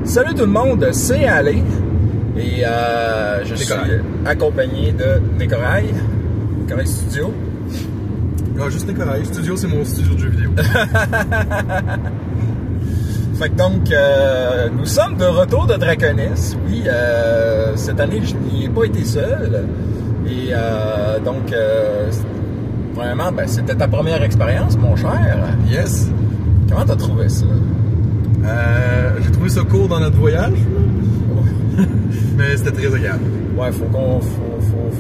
Salut tout le monde, c'est Ali et je suis accompagné de Nicorail Studio. Non, juste Nicorail Studio, c'est mon studio de jeux vidéo. Fait que donc, nous sommes de retour de Draconis. Oui, cette année, je n'y ai pas été seul. Et donc, vraiment, ben, c'était ta première expérience, mon cher. Yes. Comment t'as trouvé ça? J'ai trouvé ça court dans notre voyage, mais c'était très agréable. Ouais, faut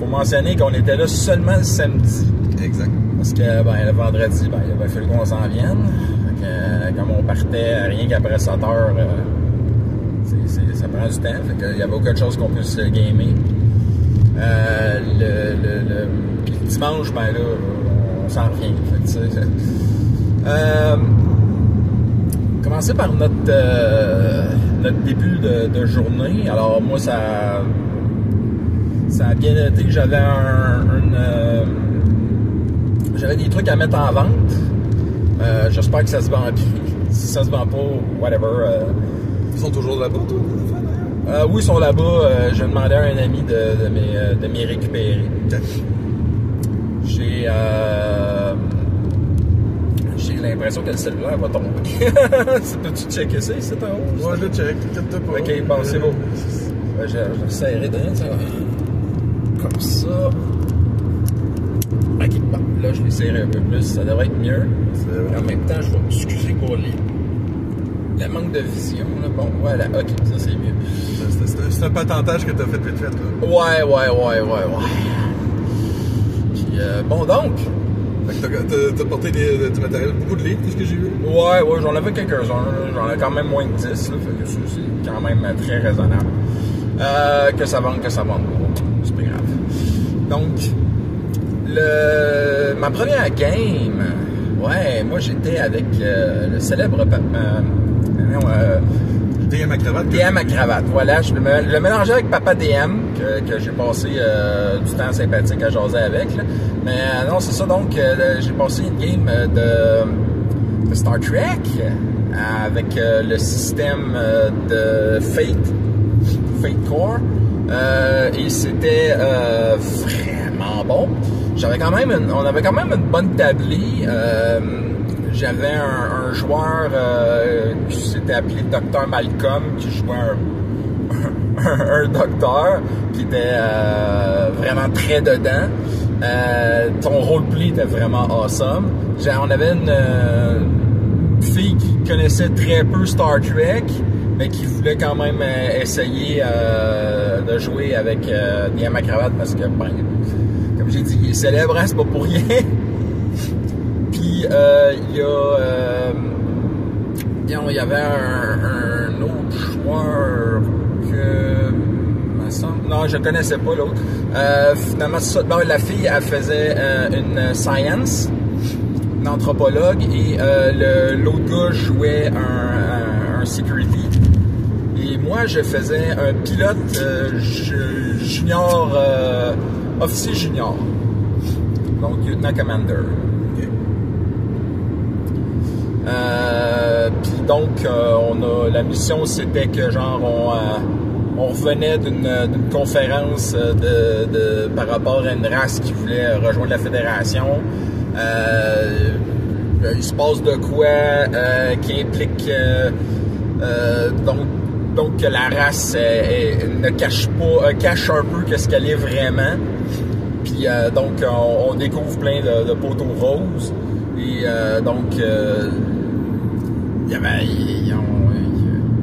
mentionner qu'on était là seulement le samedi. Exact. Parce que ben, le vendredi, ben, il avait fallu qu'on s'en vienne. Comme on partait rien qu'après 7 heures, ça prend du temps. Fait qu'il y avait aucune chose qu'on puisse gamer. Le dimanche, ben là, on s'en revient. Fait que, commencer par notre début de journée. Alors moi, ça a bien été. J'avais j'avais des trucs à mettre en vente. J'espère que ça se vend plus. Si ça se vend pas, whatever. Ils sont toujours là-bas, toi? Oui, ils sont là-bas. Je demandais à un ami de m'y récupérer. Okay. J'ai l'impression que le cellulaire va tomber. Peux-tu checker ça ici, en haut? Ouais, je le check, t'inquiète pas. Ok, bon, c'est beau. Je vais serrer dedans, ça. Comme ça. Ok, bon, là, je l'ai serré un peu plus. Ça devrait être mieux. En même temps, je vais m'excuser pour le manque de vision. Là. Bon, voilà, ok, ça c'est mieux. C'est un patentage que t'as fait vite fait, là. Ouais. Puis, bon, donc. Fait que t'as porté du matériel, beaucoup de livres, tout ce que j'ai vu? Ouais, j'en avais quelques-uns. J'en ai quand même moins de 10, là, fait que c'est quand même très raisonnable. Que ça vende. C'est pas grave. Donc, ma première game, ouais, moi j'étais avec le célèbre DM à cravate. DM à cravate, voilà. Je le mélangeais avec Papa DM, que j'ai passé du temps sympathique à jaser avec. Là. Mais non, c'est ça, donc j'ai passé une game de Star Trek avec le système de Fate Core. Et c'était vraiment bon. On avait quand même une bonne tablée. J'avais un joueur qui s'était appelé Dr. Malcolm, qui jouait un docteur, qui était vraiment très dedans. Ton roleplay était vraiment awesome. On avait une fille qui connaissait très peu Star Trek, mais qui voulait quand même essayer de jouer avec DM à cravate parce que, ben, comme j'ai dit, il est célèbre, hein, c'est pas pour rien. Puis il y avait un autre joueur que... Non, je connaissais pas l'autre. Finalement, ça, bon, la fille, elle faisait une science, une anthropologue, et l'autre gars jouait un security. Et moi, je faisais un pilote junior, officier junior. Donc, lieutenant commander. Puis donc, la mission, c'était que genre on revenait d'une conférence par rapport à une race qui voulait rejoindre la fédération. Il se passe de quoi qui implique donc que la race ne cache un peu qu'est-ce qu'elle est vraiment. Puis donc on découvre plein de poteaux roses. Et donc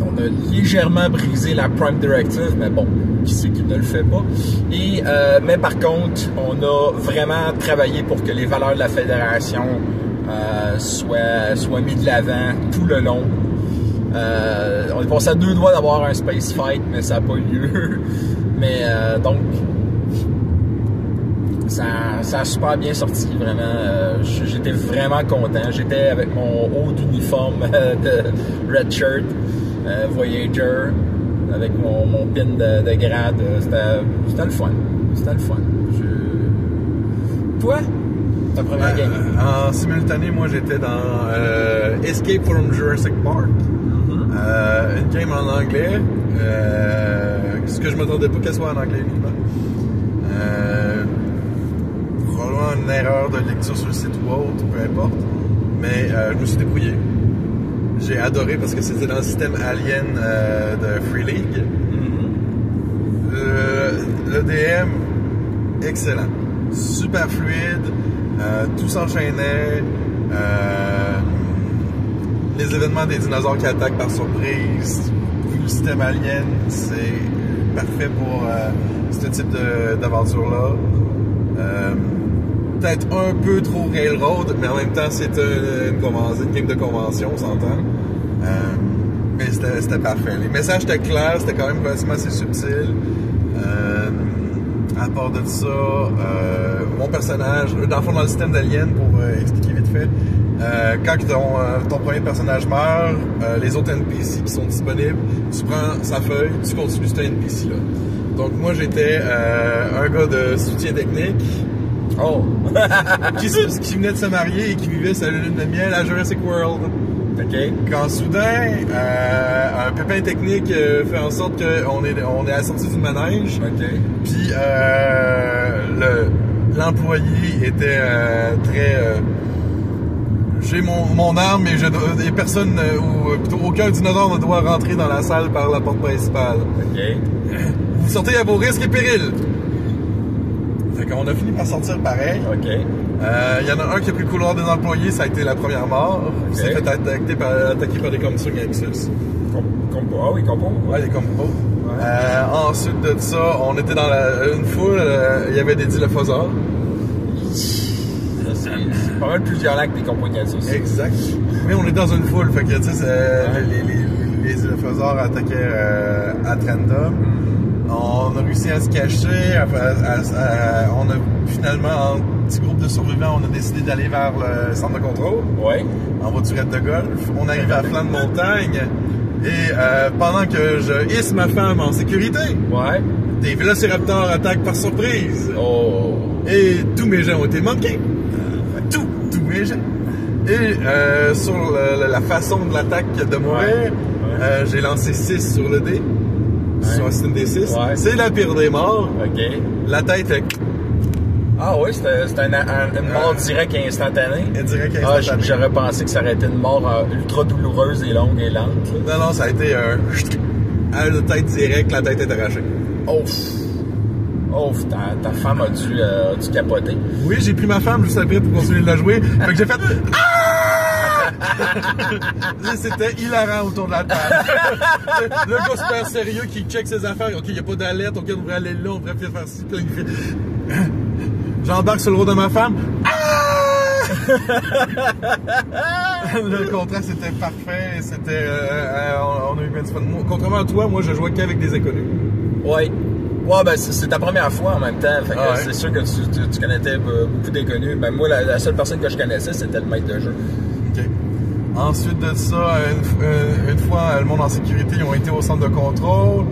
on a légèrement brisé la Prime Directive, mais bon, qui c'est qui ne le fait pas. Et mais par contre, on a vraiment travaillé pour que les valeurs de la fédération soient mis de l'avant tout le long. On est passé à 2 doigts d'avoir un space fight, mais ça n'a pas eu lieu. Mais donc ça a super bien sorti, vraiment. J'étais vraiment content. J'étais avec mon haut d'uniforme de Red Shirt, Voyager, avec mon pin de grade. C'était le fun. Toi, ta première game? En simultané, moi, j'étais dans Escape from Jurassic Park. Une game en anglais. Ce que je m'attendais pas qu'elle soit en anglais uniquement. Probablement une erreur de lecture sur le site ou autre, peu importe. Mais je me suis débrouillé. J'ai adoré parce que c'était dans le système Alien de Free League. Le DM, excellent. Super fluide. Tout s'enchaînait. Les événements des dinosaures qui attaquent par surprise. Vu le système Alien, c'est parfait pour ce type d'aventure-là. Peut-être un peu trop railroad, mais en même temps, c'est une game de convention, on s'entend. Mais c'était parfait. Les messages étaient clairs, c'était quand même relativement assez subtil. À part de ça, mon personnage, dans le fond, dans le système d'Alien, pour expliquer vite fait, quand ton premier personnage meurt, les autres NPC qui sont disponibles, tu prends sa feuille, tu continues ce NPC-là. Donc moi, j'étais un gars de soutien technique. Oh! qui venait de se marier et qui vivait sa lune de miel à Jurassic World. OK. Quand soudain, un pépin technique fait en sorte qu'on est à la sortie du manège. OK. Puis l'employé était très... j'ai mon arme et personne, ou plutôt aucun dinosaure ne doit rentrer dans la salle par la porte principale. OK. Vous sortez à vos risques et périls. Fait qu'on a fini par sortir pareil. OK. Il y en a un qui a pris le couloir des employés, ça a été la première mort. Okay. Il s'est fait attaquer par des Comsung Nexus. Ah oui, compos? Ouais, des compos. Ouais. Ensuite de ça, on était dans une foule, il y avait des dilophosaures. C'est pas mal plus violent que des compos Nexus. Exact. Mais on est dans une foule, fait que tu sais, les dilophosaures attaquaient à random. On a réussi à se cacher, on a finalement, en petit groupe de survivants, on a décidé d'aller vers le centre de contrôle. Oui. En voiturette de golf. On arrive à flanc de montagne et pendant que je hisse ma femme en sécurité, ouais, des vélociraptors attaquent par surprise. Oh. Et tous mes jets ont été manqués. Tous mes jets. Et sur la façon de l'attaque de mourir, j'ai lancé 6 sur le dé. Sur un système des 6. Ouais. C'est la pire des morts. OK. La tête est... Ah oui, c'était une mort directe et instantanée. Direct et instantanée. J'aurais pensé que ça aurait été une mort ultra douloureuse et longue et lente. Là. Non, ça a été la tête directe, la tête est arrachée. Ouf, ta femme a dû capoter. Oui, j'ai pris ma femme juste après pour continuer de la jouer. Fait que j'ai fait... C'était hilarant autour de la table. Le gars super sérieux qui check ses affaires. OK, il n'y a pas d'alerte. OK, on devrait aller là. On devrait faire ci. Puis là, il fait... J'embarque sur le rôle de ma femme. Le contraste était parfait. C'était... on a eu bien du fun. Contrairement à toi, moi, je jouais qu'avec des inconnus. Oui. Ouais, ben c'est ta première fois en même temps. Fait que c'est sûr que tu connaissais beaucoup d'inconnus. Ben moi, la seule personne que je connaissais, c'était le maître de jeu. OK. Ensuite de ça, une fois le monde en sécurité, ils ont été au centre de contrôle.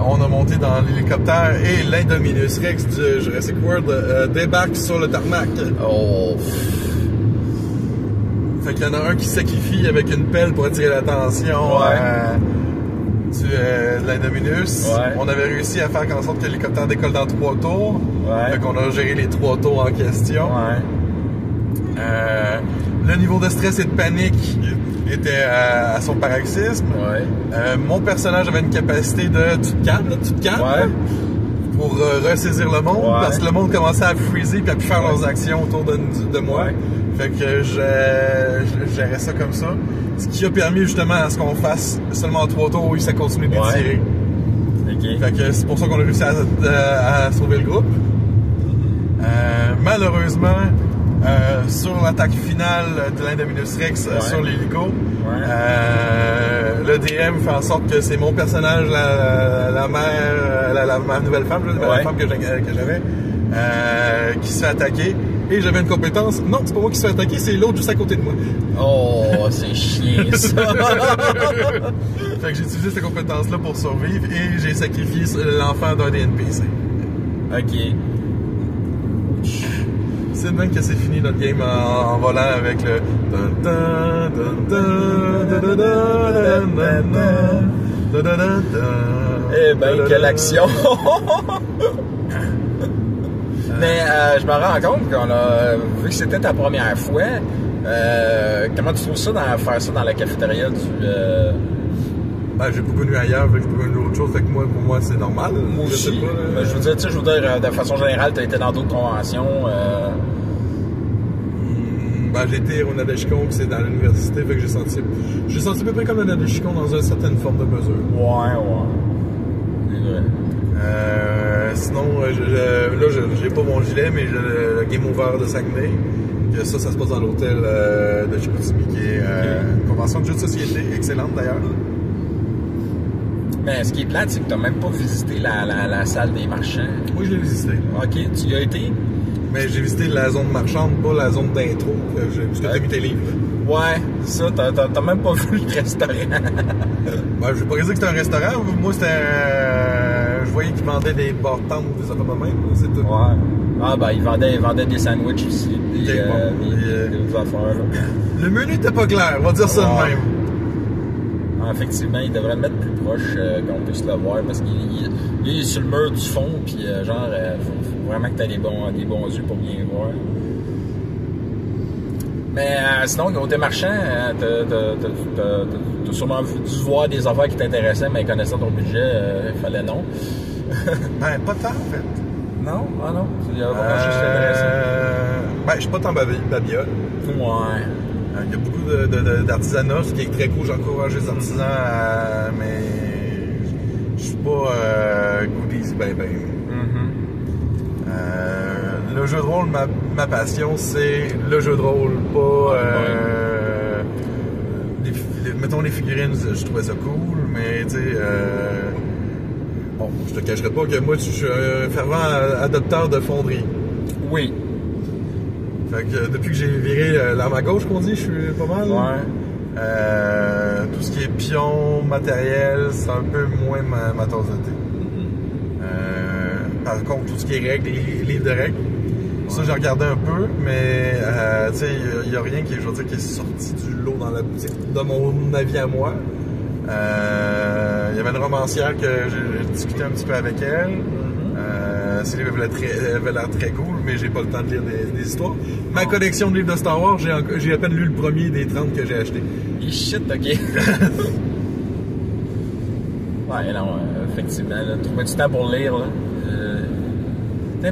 On a monté dans l'hélicoptère et l'Indominus Rex du Jurassic World débarque sur le tarmac. Oh. Fait qu'il y en a un qui se sacrifie avec une pelle pour attirer l'attention de l'Indominus. Ouais. On avait réussi à faire en sorte que l'hélicoptère décolle dans 3 tours. Ouais. Fait qu'on a géré les 3 tours en question. Ouais. Le niveau de stress et de panique était à son paroxysme. Ouais. Mon personnage avait une capacité de tu te calmes, ouais, pour ressaisir le monde, ouais, parce que le monde commençait à freezer puis à plus faire leurs actions autour de moi. Ouais. Fait que je gérais ça comme ça. Ce qui a permis justement à ce qu'on fasse seulement 3 tours et ça continue d'étirer. Ouais. Okay. Fait que c'est pour ça qu'on a réussi à sauver le groupe. Malheureusement, sur l'attaque finale de l'Indominus Rex sur l'hélico, le DM fait en sorte que c'est mon personnage, ma nouvelle femme, la femme que j'avais, qui se fait attaquer. Et j'avais une compétence. Non, c'est pas moi qui se fait attaquer, c'est l'autre juste à côté de moi. Oh, c'est chiant ça! Fait que j'ai utilisé cette compétence-là pour survivre et j'ai sacrifié l'enfant d'un des NPC. OK. C'est de même que c'est fini notre game en volant avec le... Eh ben, quelle action! Mais je me rends compte qu'on a... Vu que c'était ta première fois, comment tu trouves ça, faire ça dans la cafétéria du... Ben, j'ai pas connu ailleurs, j'ai pas connu autre chose, fait que pour moi, c'est normal. Moi aussi. Je sais pas, je veux dire, de façon générale, tu as été dans d'autres conventions. Ben, j'ai été au Nadeshikon, puis c'est dans l'université, fait que j'ai senti à peu près comme le Nadeshikon dans une certaine forme de mesure. Ouais. C'est vrai. Sinon, là, j'ai pas mon gilet, mais j'ai le Game Over de Saguenay. Ça se passe dans l'hôtel de Chicoutimi, qui est une convention de jeux de société, excellente d'ailleurs. Mais ce qui est plate, c'est que tu n'as même pas visité la salle des marchands. Oui, je l'ai visité. OK, tu y as été? Mais j'ai visité la zone marchande, pas la zone d'intro, parce que t'as mis tes livres. Ouais, ça, t'as même pas vu le restaurant. Ben, je vais pas dire que c'était un restaurant. Moi, c'était je voyais qu'ils vendaient des bar-tentes ou des affaires de même, c'est tout. Ouais. Ah, ben, ils vendaient des sandwichs aussi, des affaires, là. Le menu était pas clair, on va dire ça de même. Effectivement, il devrait le mettre plus proche qu'on puisse le voir parce qu'il est sur le mur du fond, puis genre, faut vraiment que tu aies des bons yeux pour bien voir. Mais sinon, côté marchand, t'as sûrement dû voir des affaires qui t'intéressaient, mais connaissant ton budget, il fallait non. Ben, pas tant, en fait. Non? Ah non? Il y a vraiment juste intéressant. Ben, je suis pas tant babiole. Ouais. Il y a beaucoup d'artisanat, ce qui est très cool. J'encourage les artisans, mais je suis pas goodies ben. Le jeu de rôle, ma passion, c'est le jeu de rôle, pas... mettons les figurines, je trouvais ça cool, mais tu sais... bon, je te cacherai pas que moi, je suis un fervent adopteur de fonderie. Oui. Fait que depuis que j'ai viré l'arme à gauche, qu'on dit, je suis pas mal. Ouais. Tout ce qui est pion, matériel, c'est un peu moins ma tasse de thé. Par contre, tout ce qui est règles, les livres de règles, ça j'ai regardé un peu, mais tu sais, il n'y a rien qui est sorti du lot dans la boutique, de mon avis à moi. Il y avait une romancière que j'ai discuté un petit peu avec elle. Ces livres avaient l'air très cool, mais j'ai pas le temps de lire des histoires. Ma collection de livres de Star Wars, j'ai à peine lu le premier des 30 que j'ai acheté. Shit, ok. Ouais, non, effectivement, trouver du temps pour lire, là.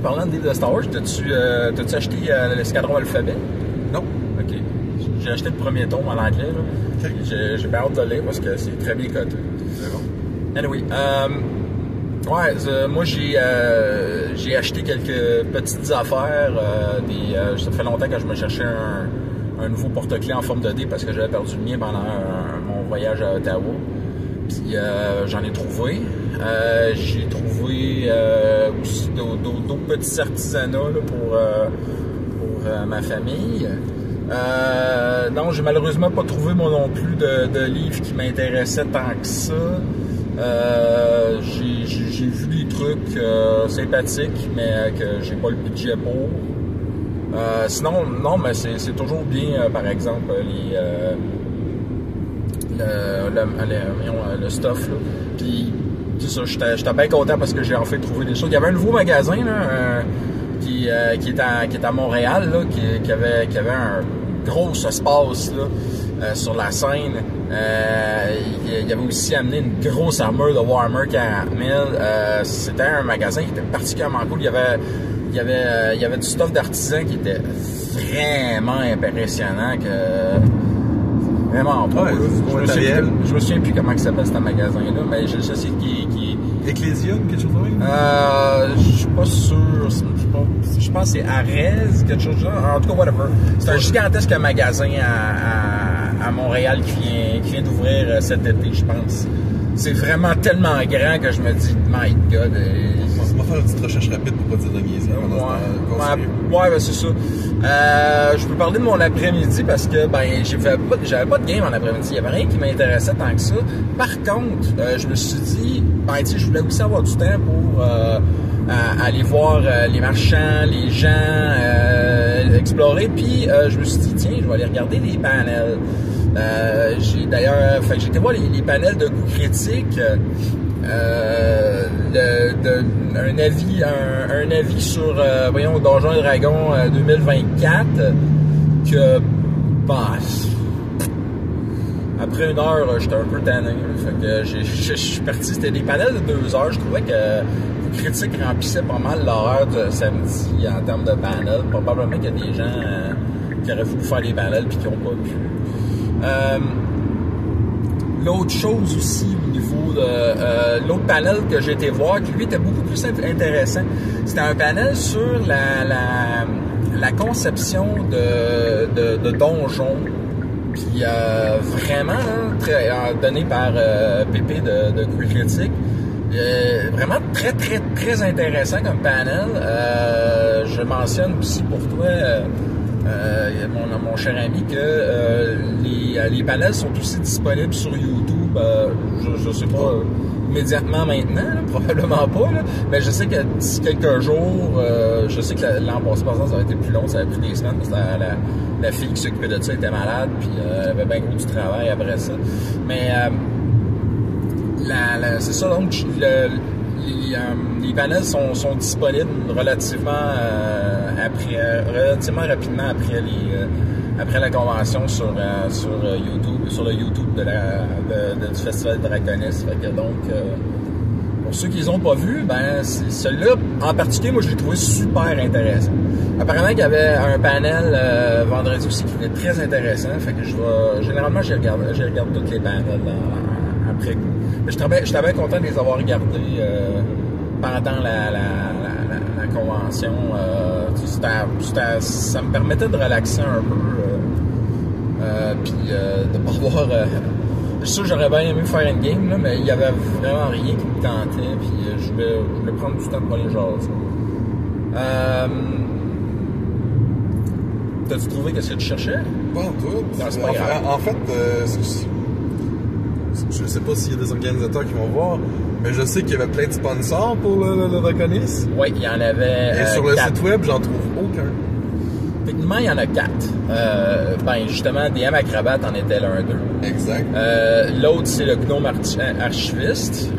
Parlant de livres de Star Wars, t'as-tu acheté l'Escadron Alphabet? Non. Ok. J'ai acheté le premier tome en anglais, là. Okay. J'ai bien hâte de le lire parce que c'est très bien coté. C'est bon. Anyway, ouais, moi j'ai acheté quelques petites affaires. Ça fait longtemps que je me cherchais un nouveau porte-clés en forme de dé parce que j'avais perdu le mien pendant mon voyage à Ottawa. Puis j'en ai trouvé. J'ai trouvé aussi d'autres petits artisanats là, pour ma famille. Non, j'ai malheureusement pas trouvé moi non plus de livres qui m'intéressaient tant que ça. J'ai vu des trucs sympathiques, mais que j'ai pas le budget pour. Sinon, non, mais c'est toujours bien, par exemple, le stuff, là. Puis, c'est ça, j'étais bien content parce que j'ai enfin trouvé des choses. Il y avait un nouveau magasin, là, qui est à Montréal, là, qui avait un gros espace, là, sur la scène. Il avait aussi amené une grosse armure de Warhammer 40 000. C'était un magasin qui était particulièrement cool. Il y avait du stuff d'artisan qui était vraiment impressionnant. Vraiment pas. Ouais, je me souviens plus comment il s'appelle ce magasin-là, mais je sais qui Ecclesia, quelque chose de même? Je suis pas sûr. Je pense que c'est Arez, quelque chose de genre. En tout cas, whatever. C'est un gigantesque magasin à Montréal qui vient d'ouvrir cet été, je pense. C'est vraiment tellement grand que je me dis, my God. On va faire une petite recherche rapide pour pas dire de niaiserie. Ouais, ben c'est ça. Je peux parler de mon après-midi parce que j'avais pas de game en après-midi. Il y avait rien qui m'intéressait tant que ça. Par contre, je me suis dit, je voulais aussi avoir du temps à aller voir les marchands, les gens, explorer. Puis je me suis dit, tiens, je vais aller regarder les panels. J'ai d'ailleurs, j'ai été voir les panels de coups critiques. Un avis sur Donjons et Dragons 2024 que après une heure j'étais un peu tanné, fait que je suis parti. C'était des panels de 2 heures. Je trouvais que Coup Critique remplissait pas mal l'horaire de samedi en termes de panels. Probablement qu'il y a des gens qui auraient voulu faire des panels puis qui n'ont pas pu. L'autre chose aussi au niveau de l'autre panel que j'ai été voir, qui lui était beaucoup plus intéressant, c'était un panel sur la conception de donjons, puis vraiment très, donné par Pépé de Coup Critique. Vraiment très très très intéressant comme panel. Je mentionne aussi pour toi, mon cher ami, que les panels sont aussi disponibles sur YouTube. Je sais pas immédiatement maintenant, là, probablement pas, là, mais je sais que d'ici quelques jours, je sais que l'an passé, par exemple, ça a été plus long, ça a pris des semaines parce que la fille qui s'occupait de ça était malade, puis elle avait bien gros du travail après ça. Mais c'est ça, donc les panels sont disponibles relativement rapidement après la convention sur YouTube, sur le YouTube du Festival Draconis. Fait que donc, pour ceux qui les ont pas vus, celui-là en particulier, moi je l'ai trouvé super intéressant. Apparemment qu'il y avait un panel vendredi aussi qui était très intéressant. Fait que généralement j'ai regardé tous les panels après coup. J'étais bien content de les avoir regardés pendant la convention. Ça me permettait de relaxer un peu, puis de pas avoir... je suis sûr que j'aurais bien aimé faire une game, là, mais il y avait vraiment rien qui me tentait, puis je voulais prendre du temps pour les jaser. T'as-tu trouvé qu'est-ce que tu cherchais? Pas en tout. Non, c'est pas grave. En fait, je sais pas s'il y a des organisateurs qui vont voir, mais je sais qu'il y avait plein de sponsors pour le Draconis. Oui, il y en avait. Et sur le site web, j'en trouve aucun. Techniquement, il y en a 4. Justement, DM Acrobat en était l'un d'eux. Exact. L'autre, c'est le Gnome Archiviste,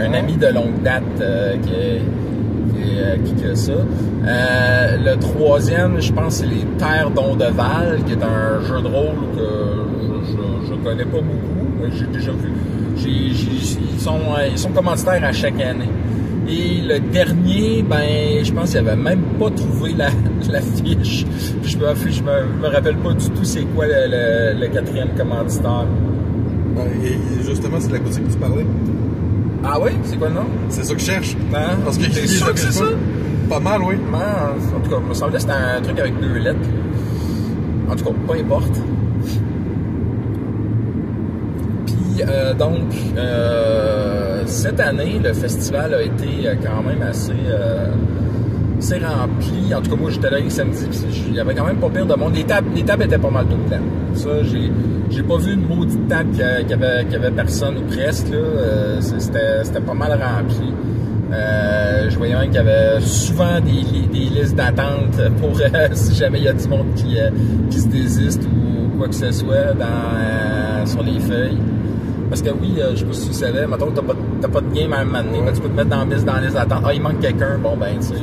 un ami de longue date qui a ça. Le troisième, je pense, c'est les Terres d'Ondeval, qui est un jeu de rôle que je connais pas beaucoup. J'ai déjà vu. Ils sont commanditaires à chaque année. Et le dernier, je pense qu'il avait même pas trouvé la fiche. Je me rappelle pas du tout c'est quoi le quatrième commanditaire. Et justement, c'est de la boutique que tu parlais. Ah oui? C'est quoi le nom? C'est ça que je cherche. Non? Parce que c'est sûr que c'est ça? Pas mal, oui. En tout cas, il me semblait que c'était un truc avec 2 lettres. En tout cas, peu importe. Puis, cette année, le festival a été quand même assez rempli. En tout cas, moi, j'étais là les samedis, il y avait quand même pas pire de monde. Les tables étaient pas mal tout le temps. Ça, j'ai pas vu une maudite table qui avait personne ou presque, là. C'était pas mal rempli. Je voyais même qu'il y avait souvent des listes d'attente pour si jamais il y a du monde qui se désiste ou quoi que ce soit sur les feuilles. Parce que oui, je sais pas si tu savais, mettons que t'as pas de game à un moment donné, tu peux te mettre dans la liste d'attente. Ah, il manque quelqu'un, bon ben tu sais,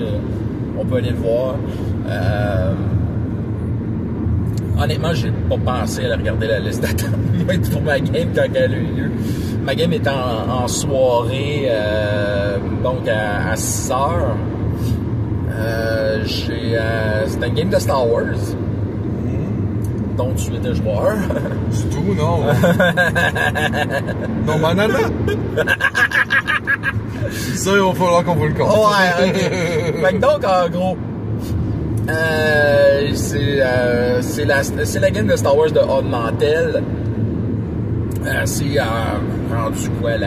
on peut aller le voir. Honnêtement, j'ai pas pensé à regarder la liste d'attente pour ma game quand elle a eu lieu. Ma game était en soirée, donc à 6 heures. C'était une game de Star Wars. dont tu étais joueur. Du tout, non. Non, Manana. Ça, il va falloir qu'on vous le compte. Ouais, ok. Fait que donc, en gros, c'est la game de Star Wars de Odd Mantel. C'est rendu quoi,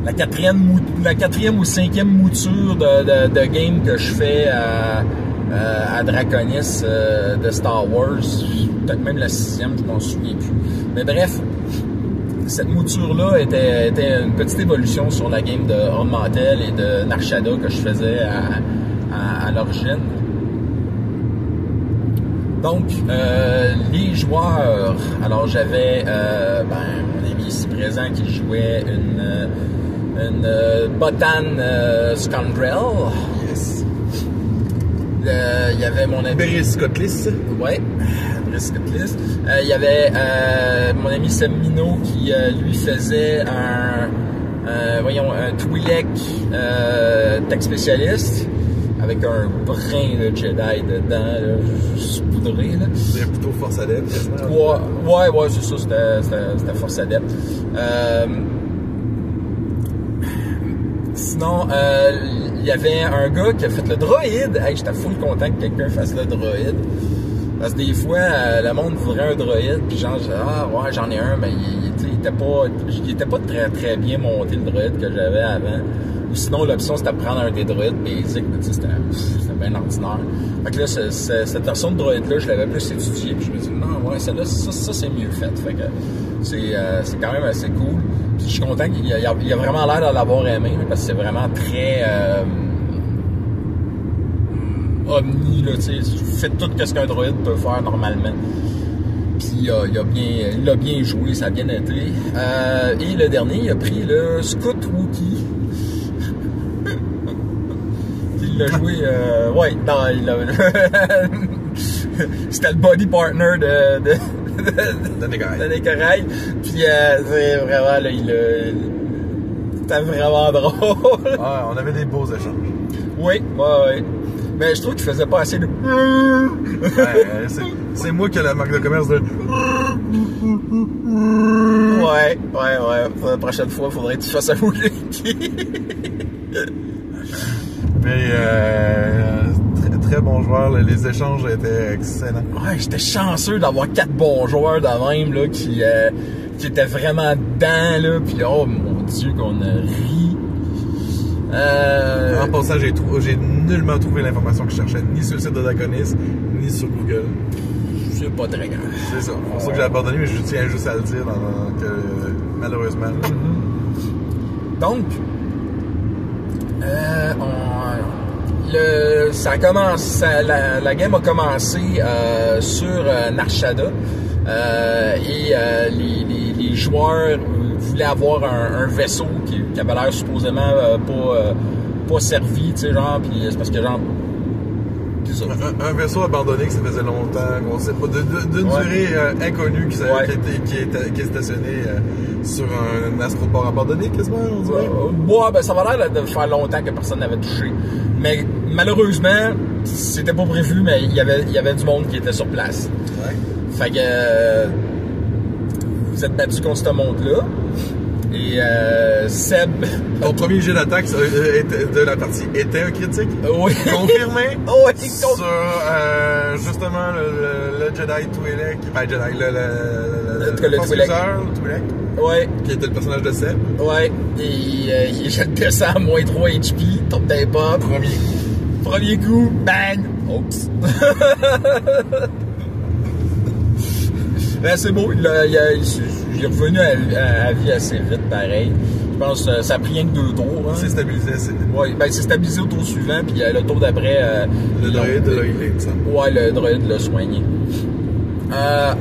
la quatrième ou cinquième mouture de game que je fais à Draconis de Star Wars. Peut-être même la 6e, je m'en souviens plus. Mais bref, cette mouture-là était une petite évolution sur la game de Horn-Mantel et de Narshada que je faisais à l'origine. Donc, les joueurs, alors j'avais mon ami ici présent qui jouait une Botan Scoundrel. Yes. Il y avait mon ami... Brice Cotlis. Ouais, Brice Cotlis. Il y avait mon ami Semino qui, lui, faisait un Twi'lek tech spécialiste avec un brin de Jedi dedans, là, saupoudré. C'était plutôt Force Adepte. Ouais, c'est ça, c'était Force Adepte. Sinon, il y avait un gars qui a fait le droïde. Hey, j'étais full content que quelqu'un fasse le droïde. Parce que des fois, le monde voudrait un droïde, puis genre, j'en ai un, mais il était pas très très bien monté le droïde que j'avais avant. Ou sinon, l'option, c'était de prendre un des droïdes basic, mais tu sais, c'était bien ordinaire. Fait que là, cette version de droïde-là, je l'avais plus étudiée, puis je me dis, non, ouais, celle-là, ça c'est mieux fait. Fait que c'est quand même assez cool. Puis je suis content qu'il a vraiment l'air de l'avoir aimé, parce que c'est vraiment très omni, là, tu sais, fait tout ce qu'un droïde peut faire normalement. Puis il a bien joué, ça a bien été. Et le dernier, il a pris le Scout Wookiee. Il l'a joué, c'était le body partner de Nécorail. Puis c'est vraiment, là, c'était vraiment drôle. Ouais, on avait des beaux échanges. Oui. Mais je trouve qu'il faisait pas assez de... c'est moi qui ai la marque de commerce de... Ouais. La prochaine fois, il faudrait que tu fasses un boulet. Mais très, très bon joueur. Les échanges étaient excellents. Ouais, j'étais chanceux d'avoir 4 bons joueurs de même là, qui étaient vraiment dedans. Là, puis oh mon Dieu, qu'on a ri. En passant, j'ai nullement trouvé l'information que je cherchais, ni sur le site de Daconis, ni sur Google. C'est pas très grave. C'est ça. C'est pour ça que j'ai abandonné, mais je tiens juste à le dire, malheureusement. Donc, la game a commencé sur Narshada et les joueurs voulaient avoir un vaisseau qui avait l'air supposément pas servi, tu sais, genre, puis c'est parce que genre... Un vaisseau abandonné que ça faisait longtemps, qu'on sait pas, d'une durée inconnue qui est stationné sur un astroport abandonné, quasiment, on dirait. Ça va l'air de faire longtemps que personne n'avait touché. Mais malheureusement, c'était pas prévu, mais il y avait du monde qui était sur place. Ouais. Fait que vous êtes battu contre ce monde-là. Et Seb... Ton premier jet d'attaque de la partie était un critique? Oui. Confirmé? Oui. Sur justement le Jedi Twi'lek. Enfin, Jedi, le Twi'lek. Ouais. Qui était le personnage de Seb. Ouais. Et il descend à moins 3 HP, tombe d'un pop. Premier coup, bang! Oups! Ben, c'est beau, il est revenu à vie assez vite, pareil. Je pense que ça a pris rien que 2 tours. Hein. C'est stabilisé assez vite. Ouais, ben c'est stabilisé au tour suivant, puis le tour d'après... le droïde l'a healé, ça. Ouais, le droïde l'a soigné. À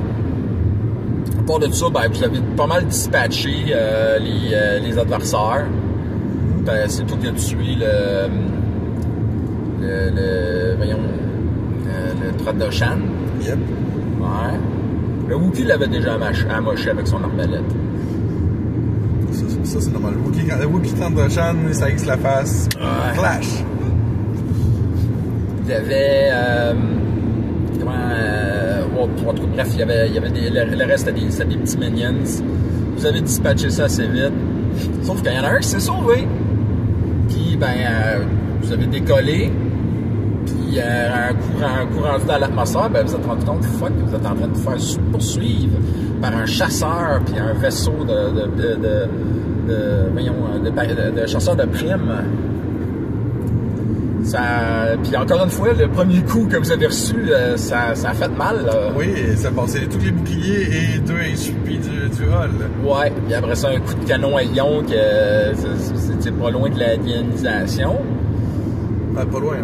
part de ça, ben, vous avez pas mal dispatché les adversaires. Ben, c'est toi qui as tué le Trandoshan. Yep. Ouais. Le Wookiee l'avait déjà amoché avec son arbalète. Ça c'est normal. Le Wookiee Trandoshan, ça X la face. Ouais. Clash. Il y avait... bref, il y avait le reste, c'était des petits minions. Vous avez dispatché ça assez vite. Sauf qu'il y en a un qui s'est sauvé. Puis, vous avez décollé. Puis, un coup rendu dans l'atmosphère, vous vous êtes rendu compte, vous êtes en train de vous faire poursuivre par un chasseur, puis un vaisseau de chasseurs de primes. Puis encore une fois, le premier coup que vous avez reçu, ça a fait mal. Oui, ça passait tous les boucliers et 2 HP du hall. Ouais, puis après ça, un coup de canon à Lyon, que c'était pas loin de la dianisation. Ah, pas loin,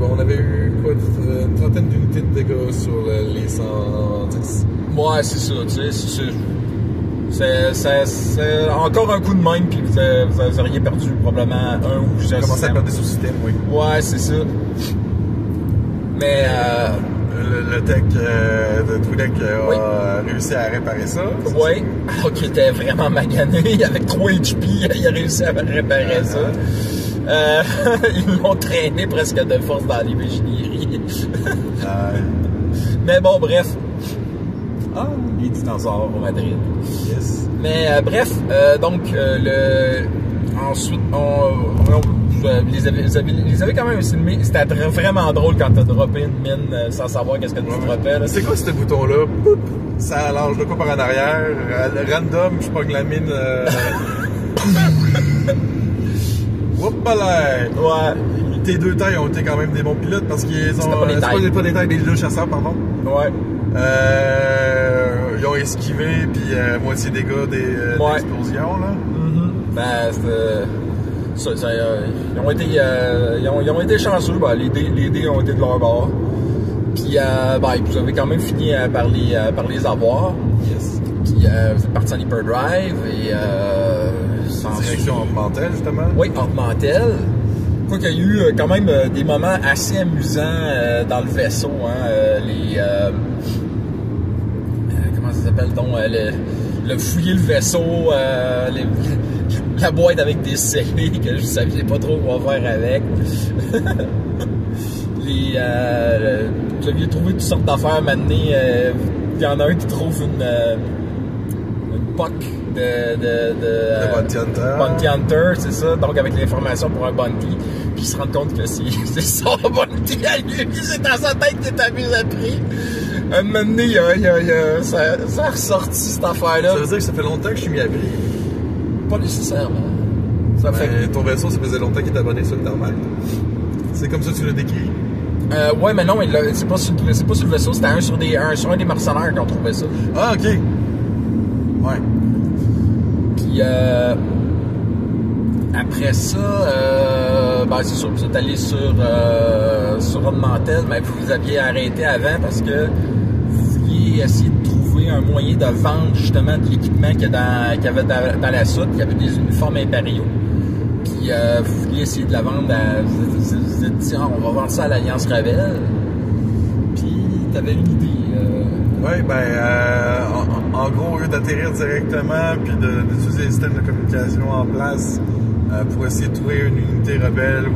on avait eu quoi, une trentaine d'unités de dégâts sur les 110. Ouais, c'est ça, tu sais, c'est encore un coup de main, puis vous auriez perdu probablement un ou plusieurs. Commencé à perdre des sous-systèmes, oui. Ouais, c'est ça. Mais le tech de Twi'lek a réussi à réparer ça. Oui, qui était vraiment magané, avec 3 HP, il a réussi à réparer ça. Ils l'ont traîné presque de force dans les machineries. Mais bon, bref. Ah, les dinosaures au Madrid. Yes. Mais bref, donc ensuite, les avez quand même filmé. C'était vraiment drôle quand t'as droppé une mine sans savoir qu'est-ce que tu droppais. C'est quoi ce bouton-là? Poup! Ça lâche de quoi par en arrière. Random, je pogne la mine. Whoopala! Ouais. Tes deux tailles ont été quand même des bons pilotes parce qu'ils ont. C'est pas des tailles, des deux chasseurs, pardon. Ouais. Ils ont esquivé, puis moitié dégâts d'explosion, là. Mm-hmm. Ben, ils ont été chanceux. Ben, les dés ont été de leur bord. Puis, vous avez quand même fini par les avoir. Yes. Puis, vous êtes parti en hyperdrive et direction Ornementel, justement. Oui, Ornementel. Quoi qu'il y a eu quand même des moments assez amusants dans le vaisseau. Comment ça s'appelle donc? Le fouiller le vaisseau, la boîte avec des scellés que je ne savais pas trop quoi faire avec. Vous aviez trouvé toutes sortes d'affaires maintenant. Il y en a un qui trouve une POC de Bounty Hunter. Bounty Hunter, c'est ça. Donc avec l'information pour un Bounty. Puis il se rend compte que c'est son Bounty à lui. C'est dans sa tête qu'il est amusé à prix. Un moment donné, ça a ressorti cette affaire-là. Ça veut dire que ça fait longtemps que je suis mis à prix? Pas nécessairement. Ton vaisseau, ça faisait longtemps qu'il était abonné sur le tarmac. C'est comme ça que tu l'as décrit? Ouais, mais non, c'est pas sur le vaisseau, c'était sur un des mercenaires qui ont trouvé ça. Ah, ok. Ouais. Puis, après ça, c'est sûr, vous êtes allé sur Ornementel, mais vous aviez arrêté avant parce que vous vouliez essayer de trouver un moyen de vendre justement de l'équipement qu'il y avait dans la soute. Il y avait des uniformes impériaux. Puis vous vouliez essayer de la vendre vous êtes dit, on va vendre ça à l'Alliance Rebelle. Puis t'avais une idée. Oui, en gros, au lieu d'atterrir directement puis d'utiliser les systèmes de communication en place pour essayer de trouver une unité rebelle ou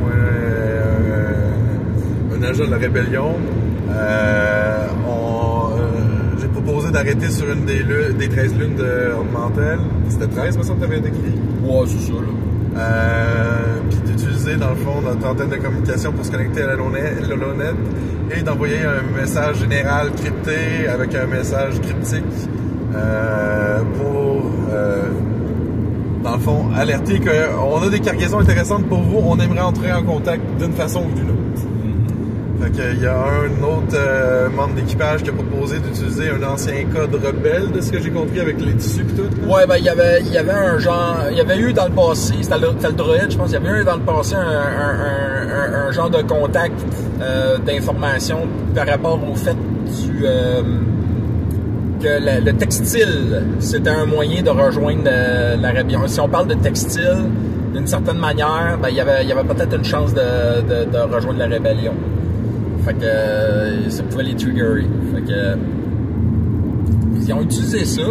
un agent de la rébellion, j'ai proposé d'arrêter sur une des 13 lunes de Ornementel. C'était 13, me semble que tu avais décrit. Ouais, c'est ça, là. Puis d'utiliser, dans le fond, notre antenne de communication pour se connecter à l'Holonet et d'envoyer un message général crypté avec un message cryptique pour, dans le fond, alerter qu'on a des cargaisons intéressantes pour vous, on aimerait entrer en contact d'une façon ou d'une autre. Fait qu'il y a un autre membre d'équipage qui a proposé d'utiliser un ancien code rebelle, de ce que j'ai compris, avec les tissus et tout. Ouais, il y avait un genre, il y avait eu dans le passé, c'était le droïde, je pense, il y avait eu dans le passé un genre de contact d'information par rapport au fait que le textile, c'était un moyen de rejoindre la rébellion. Si on parle de textile, d'une certaine manière, il y avait peut-être une chance de rejoindre la rébellion. Fait que ça pouvait les triggerer. Fait que ils ont utilisé ça.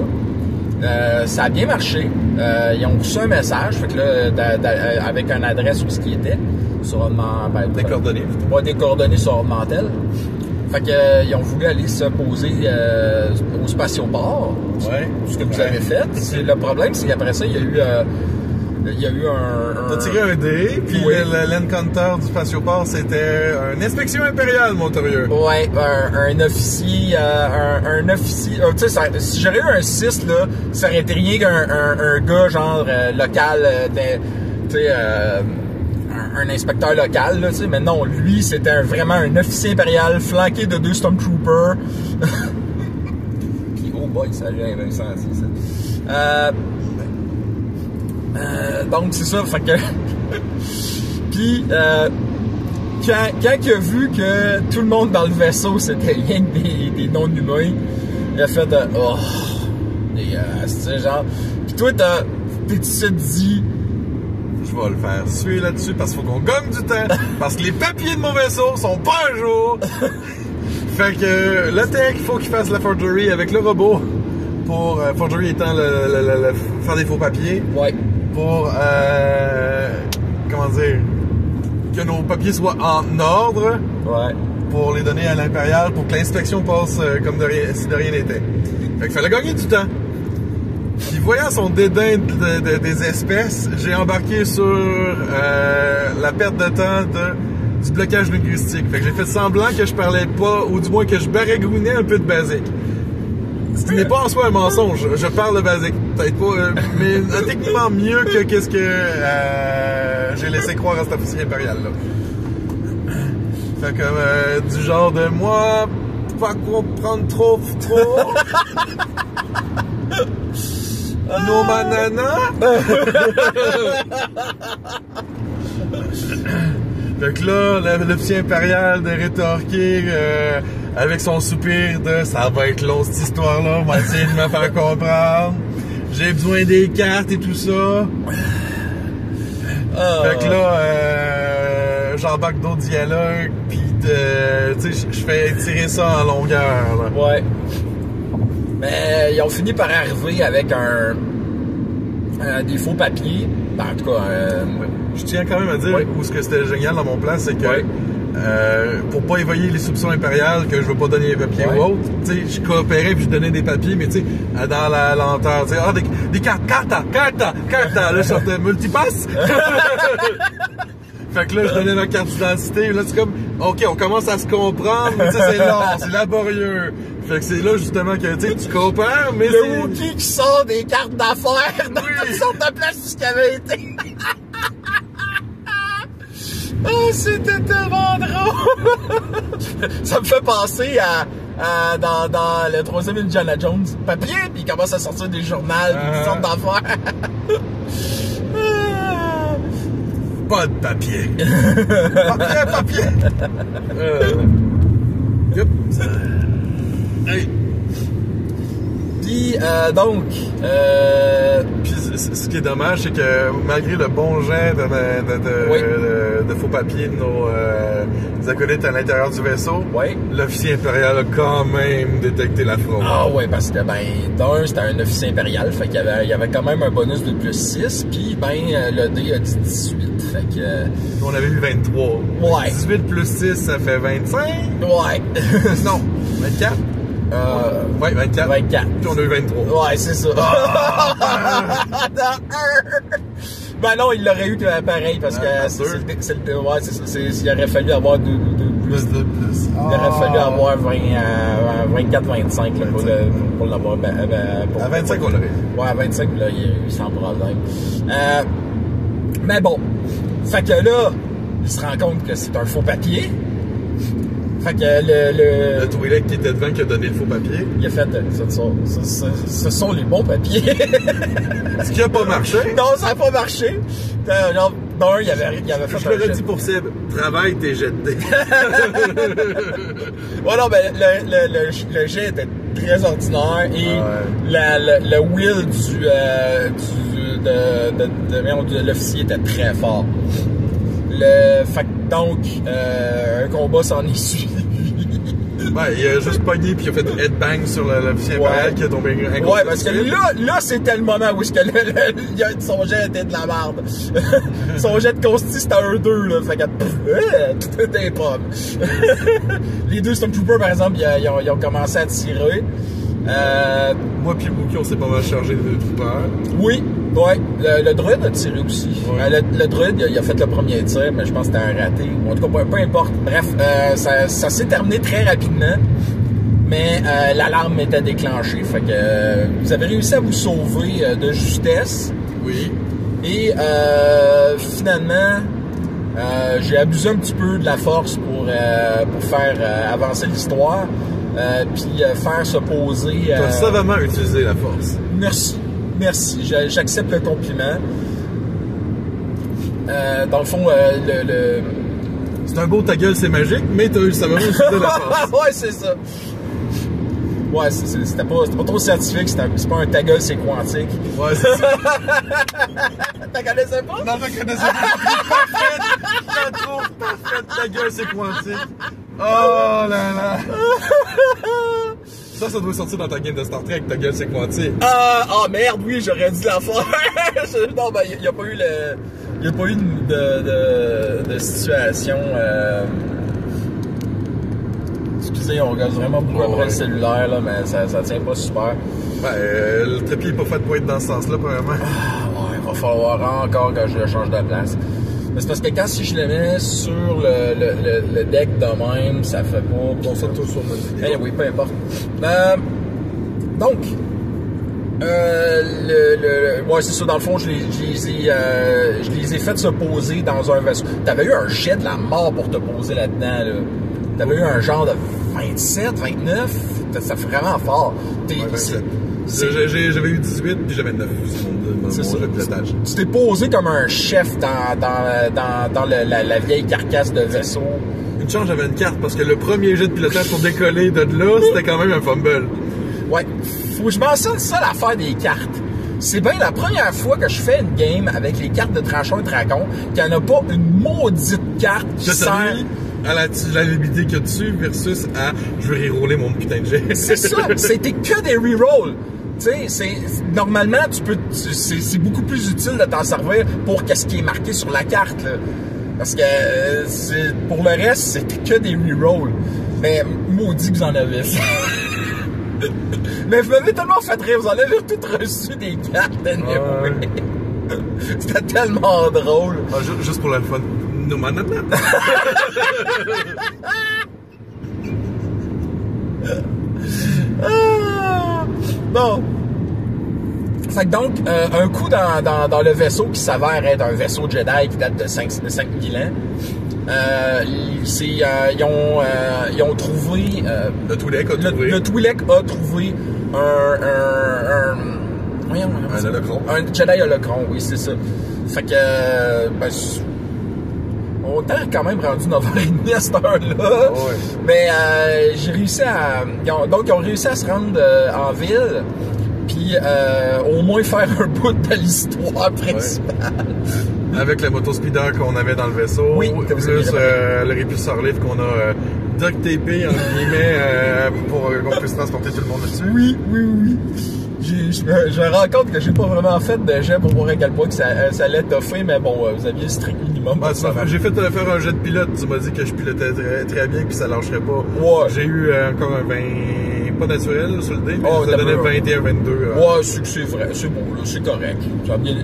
Ça a bien marché. Ils ont reçu un message, fait que là, avec une adresse où ce qui était sur des coordonnées. Ouais, des coordonnées sur Ornementel. Fait que ils ont voulu aller se poser au spatioport. Ouais. Ce que vous avez fait. Le problème, c'est qu'après ça, il y a eu un... T'as tiré un dé, puis oui. L'encounter du spatioport, c'était une inspection impériale, Montorieux. Ouais, un officier, un officier... tu sais, si j'aurais eu un 6, là, ça aurait été rien qu'un gars, genre, local, tu sais, un inspecteur local, là, tu sais, mais non, lui, c'était vraiment un officier impérial flanqué de 2 Stormtroopers. Puis, oh boy, ça vient Vincent, c'est ça. Donc, c'est ça, fait que... Puis, quand il a vu que tout le monde dans le vaisseau, c'était rien que des non-humains, il a fait oh, c'est genre... Puis toi, tu te dis... Je vais le faire suer là-dessus parce qu'il faut qu'on gagne du temps. Parce que les papiers de mon vaisseau sont pas à jour. Fait que le tech, il faut qu'il fasse la forgery avec le robot. Pour forgery étant faire des faux papiers. Ouais. Pour comment dire, que nos papiers soient en ordre. Ouais. Pour les donner à l'Impérial, pour que l'inspection passe comme si de rien n'était. Fait qu'il fallait gagner du temps. Puis voyant son dédain des espèces, j'ai embarqué sur la perte de temps du blocage linguistique. Fait que j'ai fait semblant que je parlais pas, ou du moins que je baragouinais un peu de basique. Ce qui n'est pas en soi un mensonge, je parle de basique. Peut-être pas, mais techniquement mieux que qu'est-ce que j'ai laissé croire à cet officier impérial là. Fait que du genre de moi, pas comprendre trop. No manana. Fait que là, l'officier impérial de rétorquer avec son soupir de ça va être long cette histoire-là, on va essayer de me faire comprendre. J'ai besoin des cartes et tout ça. Fait que là, j'embarque d'autres dialogues, pis tu sais, je fais tirer ça en longueur. Là. Ouais. Mais ils ont fini par arriver avec des faux papiers. En tout cas, je tiens quand même à dire où ce que c'était génial dans mon plan, c'est que pour pas éveiller les soupçons impériales que je veux pas donner les papiers ou autre, tu sais, je coopérais puis je donnais des papiers, mais tu sais, dans la lenteur, tu sais, des cartes, là, je sortais multipass. Fait que là, je donnais ma carte d'identité, là, c'est comme, OK, on commence à se comprendre, mais tu sais, c'est long, c'est laborieux. Fait que c'est là, justement, que, tu sais, tu coopères, mais le Wookiee qui sort des cartes d'affaires dans toutes sortes de places où il avait été. Oh, c'était tellement drôle! Ça me fait penser à dans le 3e Indiana Jones, papier, puis il commence à sortir des journaux, des sortes d'affaires. Pas de papier. papier. Yep. Hey. Puis, donc... Puis, ce qui est dommage, c'est que malgré le bon jet de faux papiers de nos acolytes à l'intérieur du vaisseau, l'officier impérial a quand même détecté la fraude. Ah ouais, parce que, c'était un officier impérial, fait qu'il y avait quand même un bonus de plus 6, puis, le dé a dit 18, fait que... On avait eu 23. Ouais. 18 plus 6, ça fait 25? Ouais. Non, 24? Ouais, 24. 24. Puis on a eu 23. Ouais, c'est ça. Ben non, il l'aurait eu pareil, parce que c'est le ouais, c'est ça. Il aurait fallu avoir plus. Il aurait fallu avoir 24-25 pour l'avoir. À 25, on l'aurait eu. Ouais, à 25, là, il y a eu sans problème. Mais bon. Fait que là, il se rend compte que c'est un faux papier. Fait que le Twi'lek qui était devant qui a donné le faux papier. Il a fait ce sont les bons papiers. Ce qui a pas marché. Non, ça a pas marché. Genre, d'un, il avait fait je l'aurais dit pour Seb, travaille tes jets de dés. Ouais, non, ben, le jet était très ordinaire et le will de l'officier était très fort. Fait donc, un combat s'en est suivi. Ben, il a juste pogné puis il a fait headbang sur l'officier impérial qui a tombé inconscient. Ouais, parce que là c'était le moment où son jet était de la merde. Son jet de consti c'était un 2, là. Fait que tout était pommes. Les 2 Stormtroopers, par exemple, ils ont commencé à tirer. Moi pis Wookie, on s'est pas mal chargé de 2 troopers. Oui, ouais. Le droïde a tiré aussi. Ouais. Le droïde, il a fait le premier tir, mais je pense que c'était un raté. En tout cas, peu importe. Bref, ça s'est terminé très rapidement. Mais l'alarme était déclenchée. Fait que vous avez réussi à vous sauver de justesse. Oui. Et finalement, J'ai abusé un petit peu de la force pour faire avancer l'histoire, puis faire se poser... Tu as savamment utilisé la force. Merci. J'accepte le compliment. Dans le fond, c'est un beau ta gueule, c'est magique, mais tu as savamment utilisé la force. Ouais, c'est ça. Ouais, c'était pas trop scientifique, c'est pas un ta gueule, c'est quantique. Ouais, c'est ça. T'as connaissais pas? Non, je connaissais pas. Parfait! Je la trouve parfaite, ta gueule, c'est quantique. Oh là là! Ça doit sortir dans ta game de Star Trek, ta gueule, c'est quantique. Merde, oui, j'aurais dû la faire. Non, ben, il n'y a pas eu de situation... Excusez, on regarde vraiment beaucoup après le cellulaire, là, mais ça tient pas super. Le trépied n'est pas fait pour être dans ce sens-là, probablement. Ouais, il va falloir encore que je le change de place. Mais c'est parce que si je le mets sur le deck de même, ça fait pas... On s'en tourne sur notre vidéo. Oui, peu importe. Donc, ouais, c'est ça, dans le fond, je les ai fait se poser dans un vaisseau. T'avais eu un jet de la mort pour te poser là-dedans, là. T'avais eu un genre de 27, 29, ça fait vraiment fort. J'avais eu 18 puis j'avais 9 mon jeu de pilotage. Tu t'es posé comme un chef dans la vieille carcasse de vaisseau. Une chance, j'avais une carte parce que le premier jet de pilotage pour décoller de là, c'était quand même un fumble. Ouais, faut que je mentionne ça, l'affaire des cartes. C'est bien la première fois que je fais une game avec les cartes de Tranchon et Dracon qu'il n'y en a pas une maudite carte qui sert... à la liabilité qu'il y a dessus versus à je vais reroller mon putain de jet. C'est ça, c'était que des rerolls. Tu sais, normalement, c'est beaucoup plus utile de t'en servir pour qu'est-ce qui est marqué sur la carte, là. Parce que pour le reste, c'était que des rerolls. Mais maudit que vous en avez fait. Mais vous m'avez tellement fait rire, vous en avez toutes reçu des cartes, anyway. C'était tellement drôle. Juste pour le fun. Non, man, Bon. Fait que donc, un coup dans le vaisseau qui s'avère être un vaisseau Jedi qui date de 5000 ans, ils ont trouvé... le Twi'lek a trouvé... Le Twi'lek a trouvé un holocron. Un Jedi holocron, oui, c'est ça. Fait que... on est quand même rendu 9h30 à cette heure-là. Ouais. Mais j'ai réussi à... Ils ont réussi à se rendre en ville, puis au moins faire un bout de l'histoire principale. Ouais. Avec le motospeeder qu'on avait dans le vaisseau, oui, plus le répulsor lift qu'on a duct tapé, entre guillemets, pour qu'on puisse transporter tout le monde dessus. Oui. Je me rends compte que j'ai pas vraiment fait de jet pour voir à quel point que ça allait toffer, mais bon, vous aviez le strict minimum. J'ai fait faire un jet de pilote, tu m'as dit que je pilotais très bien puis ça lâcherait pas. Ouais. J'ai eu encore un 20, pas naturel sur le dé, mais ça donnait 21, 22. Ouais, c'est vrai, c'est bon, là, c'est correct.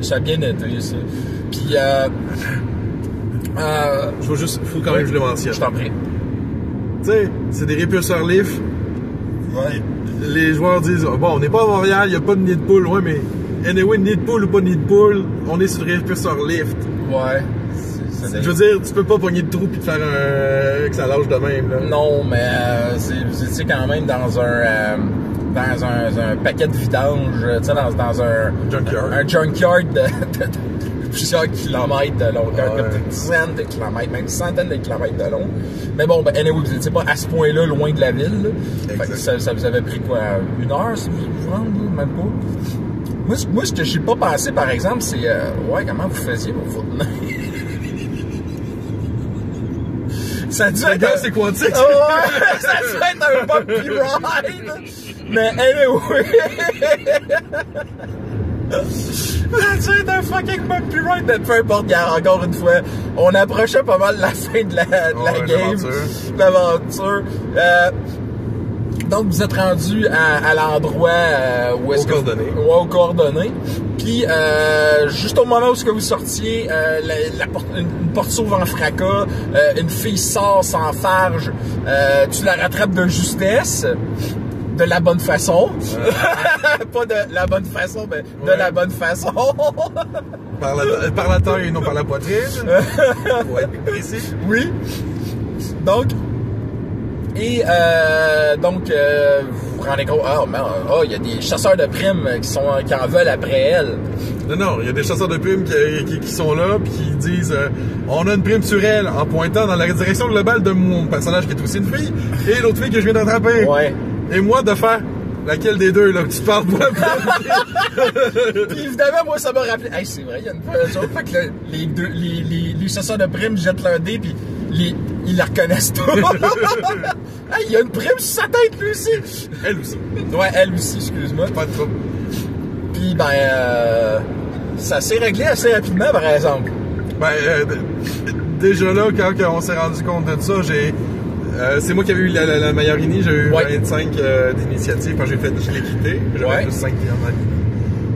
Ça a bien été, ça. Puis, faut quand même que je le mentionne. Je t'en prie. Tu sais, c'est des répulseurs lift. Ouais. Les joueurs disent, bon, on n'est pas à Montréal, il n'y a pas de nid de pool. Ouais, mais anyway, nid de pool ou pas nid de pool, on est sur le répulseur lift. Ouais. Je veux dire, tu peux pas pogner de trou puis te faire que ça lâche de même, là. Non, mais vous étiez quand même dans un paquet de vidange, tu sais, dans un junkyard. Un junkyard de plusieurs kilomètres de longueur, comme des dizaines de kilomètres, même centaines de kilomètres de long. Mais bon, ben, anyway, vous n'étiez pas à ce point-là loin de la ville. Fait que ça vous avait pris quoi, 1 heure si vous rendez, même pas? Moi, ce que j'ai pas pensé, par exemple, c'est comment vous faisiez pour vous tenir? Ça a dû être c'est quantique. Ouais, ça a dû être un bumpy ride. Mais anyway. Ça a dû être un fucking bumpy ride. Mais peu importe, encore une fois, on approchait pas mal la fin de la game. L'aventure. Donc, vous êtes rendu à l'endroit où est-ce que... Aux coordonnées. Puis, juste au moment où est-ce que vous sortiez, une porte s'ouvre en fracas, une fille sort sans farge, tu la rattrapes de justesse. de la bonne façon. Pas de la bonne façon, mais de la bonne façon. Par la taille et non par la poitrine. Pour être plus précis. Oui. Donc, vous vous rendez compte, il y a des chasseurs de primes qui en veulent après elle. Non, il y a des chasseurs de primes qui sont là puis qui disent on a une prime sur elle en pointant dans la direction globale de mon personnage qui est aussi une fille et l'autre fille que je viens d'attraper. Ouais. Et moi de faire laquelle des deux là que tu parles moi. Puis évidemment moi ça m'a rappelé. Hey, c'est vrai, il y a une chose. Fait que les chasseurs de primes jettent leur dé puis ils la reconnaissent tous. Hey, il y a une prime sur sa tête lui aussi. Elle aussi. Ouais, elle aussi, excuse-moi. Pas de trouble. Puis ça s'est réglé assez rapidement par exemple. Déjà là, quand on s'est rendu compte de ça, c'est moi qui avais eu la meilleure ini, j'ai eu 25 d'initiative quand je l'ai quitté. J'avais plus 5 clients dans l'ini.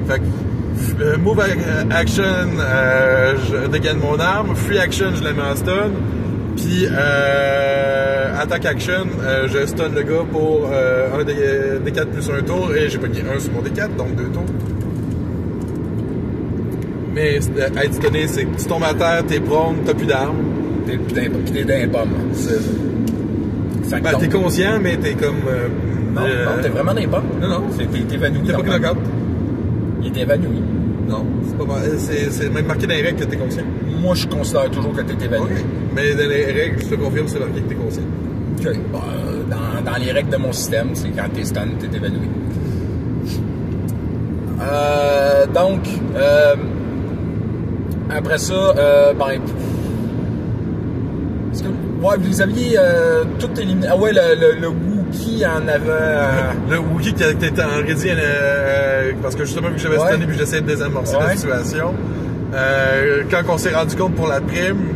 Fait que move action, je dégaine mon arme. Free action, je la mets en stun. Puis attack action, je stun le gars pour un des 4 plus un tour et j'ai pogné un sur mon D4, donc 2 tours. Mais être stunné, c'est que tu tombes à terre, t'es prone, t'as plus d'armes. T'es dans les pommes. C'est ça. T'es conscient, mais t'es comme... non, t'es vraiment dans les pommes. Non. T'es évanoui. T'es pas knockout. Il est évanoui. Non, c'est pas c'est même marqué dans les règles que t'es conscient. Moi, je considère toujours que t'es évanoui. Okay. Mais dans les règles, je te confirme, c'est marqué que t'es conscient. OK. Dans les règles de mon système, c'est quand t'es stun, t'es évanoui. Après ça, vous les aviez tout éliminé. Ah ouais, le Wookiee en avait... Le Wookiee qui était en ready, parce que justement, vu que j'avais stunné puis j'essayais de désamorcer la situation, quand on s'est rendu compte pour la prime,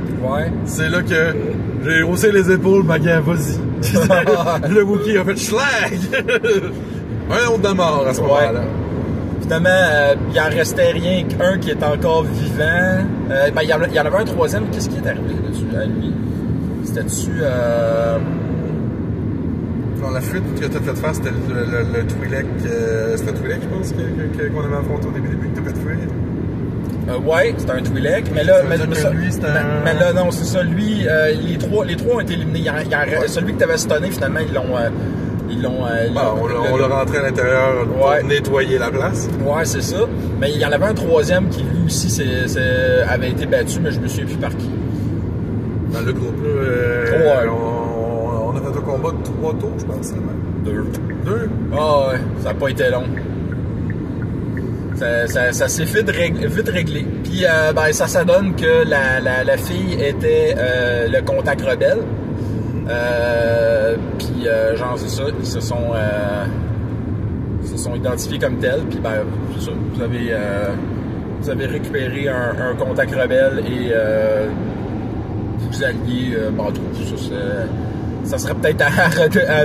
c'est là que j'ai haussé les épaules, ma gars, vas-y. Le Wookiee a fait schlag! Un autre de mort à ce moment-là. Finalement, il en restait rien qu'un qui est encore vivant. Il y en avait un troisième. Qu'est-ce qui est arrivé dessus à lui? C'était-tu... Non, la fuite que tu as fait faire, c'était le Twi'lek. C'était Twi'lek, je pense, qu'on avait affronté au début que tu as fait fuir. Ouais, c'était un Twi'lek. Mais là, mais là, non, c'est ça. Lui, les trois ont été éliminés. Celui que tu avais stunné, finalement, on l'a rentré à l'intérieur pour nettoyer la place. Ouais, c'est ça. Mais il y en avait un troisième qui, lui aussi, avait été battu, mais je me souviens plus par qui. Dans le groupe, là, on a fait un combat de 3 tours, je pense. 2. Ah ouais, ça n'a pas été long. Ça s'est vite réglé. Puis ça donne que la fille était le contact rebelle. Genre c'est ça, ils se sont identifiés comme tels. Puis c'est ça, vous avez récupéré un contact rebelle et vous alliez ça serait peut-être à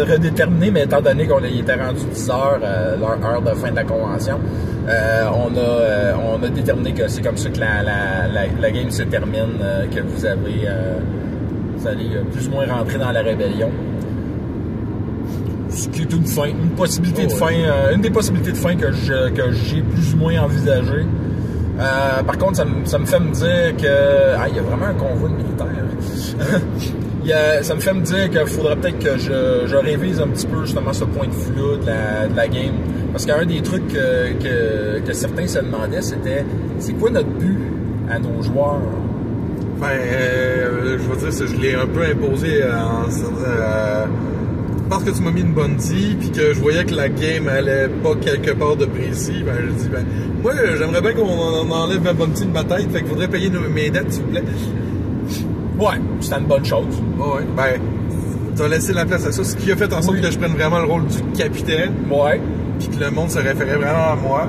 redéterminer, mais étant donné qu'on était rendu 10 heures, l'heure de fin de la convention, on a déterminé que c'est comme ça que la game se termine, que vous allez plus ou moins rentrer dans la rébellion. Ce qui est une possibilité de fin, une des possibilités de fin que j'ai plus ou moins envisagée. Par contre, ça me fait me dire que il y a vraiment un convoi militaire. Ça me fait me dire qu'il faudrait peut-être que je révise un petit peu justement ce point de vue-là de la game. Parce qu'un des trucs que certains se demandaient, c'était c'est quoi notre but à nos joueurs? Je veux dire, je l'ai un peu imposé parce que tu m'as mis une bounty puis que je voyais que la game allait pas quelque part de précis, je dis moi j'aimerais bien qu'on enlève ma bounty de ma tête, fait qu'il faudrait payer mes dettes s'il vous plaît. Ouais, c'est une bonne chose. Ouais. Tu as laissé la place à ça, ce qui a fait en sorte que je prenne vraiment le rôle du capitaine. Ouais. Puis que le monde se référait vraiment à moi.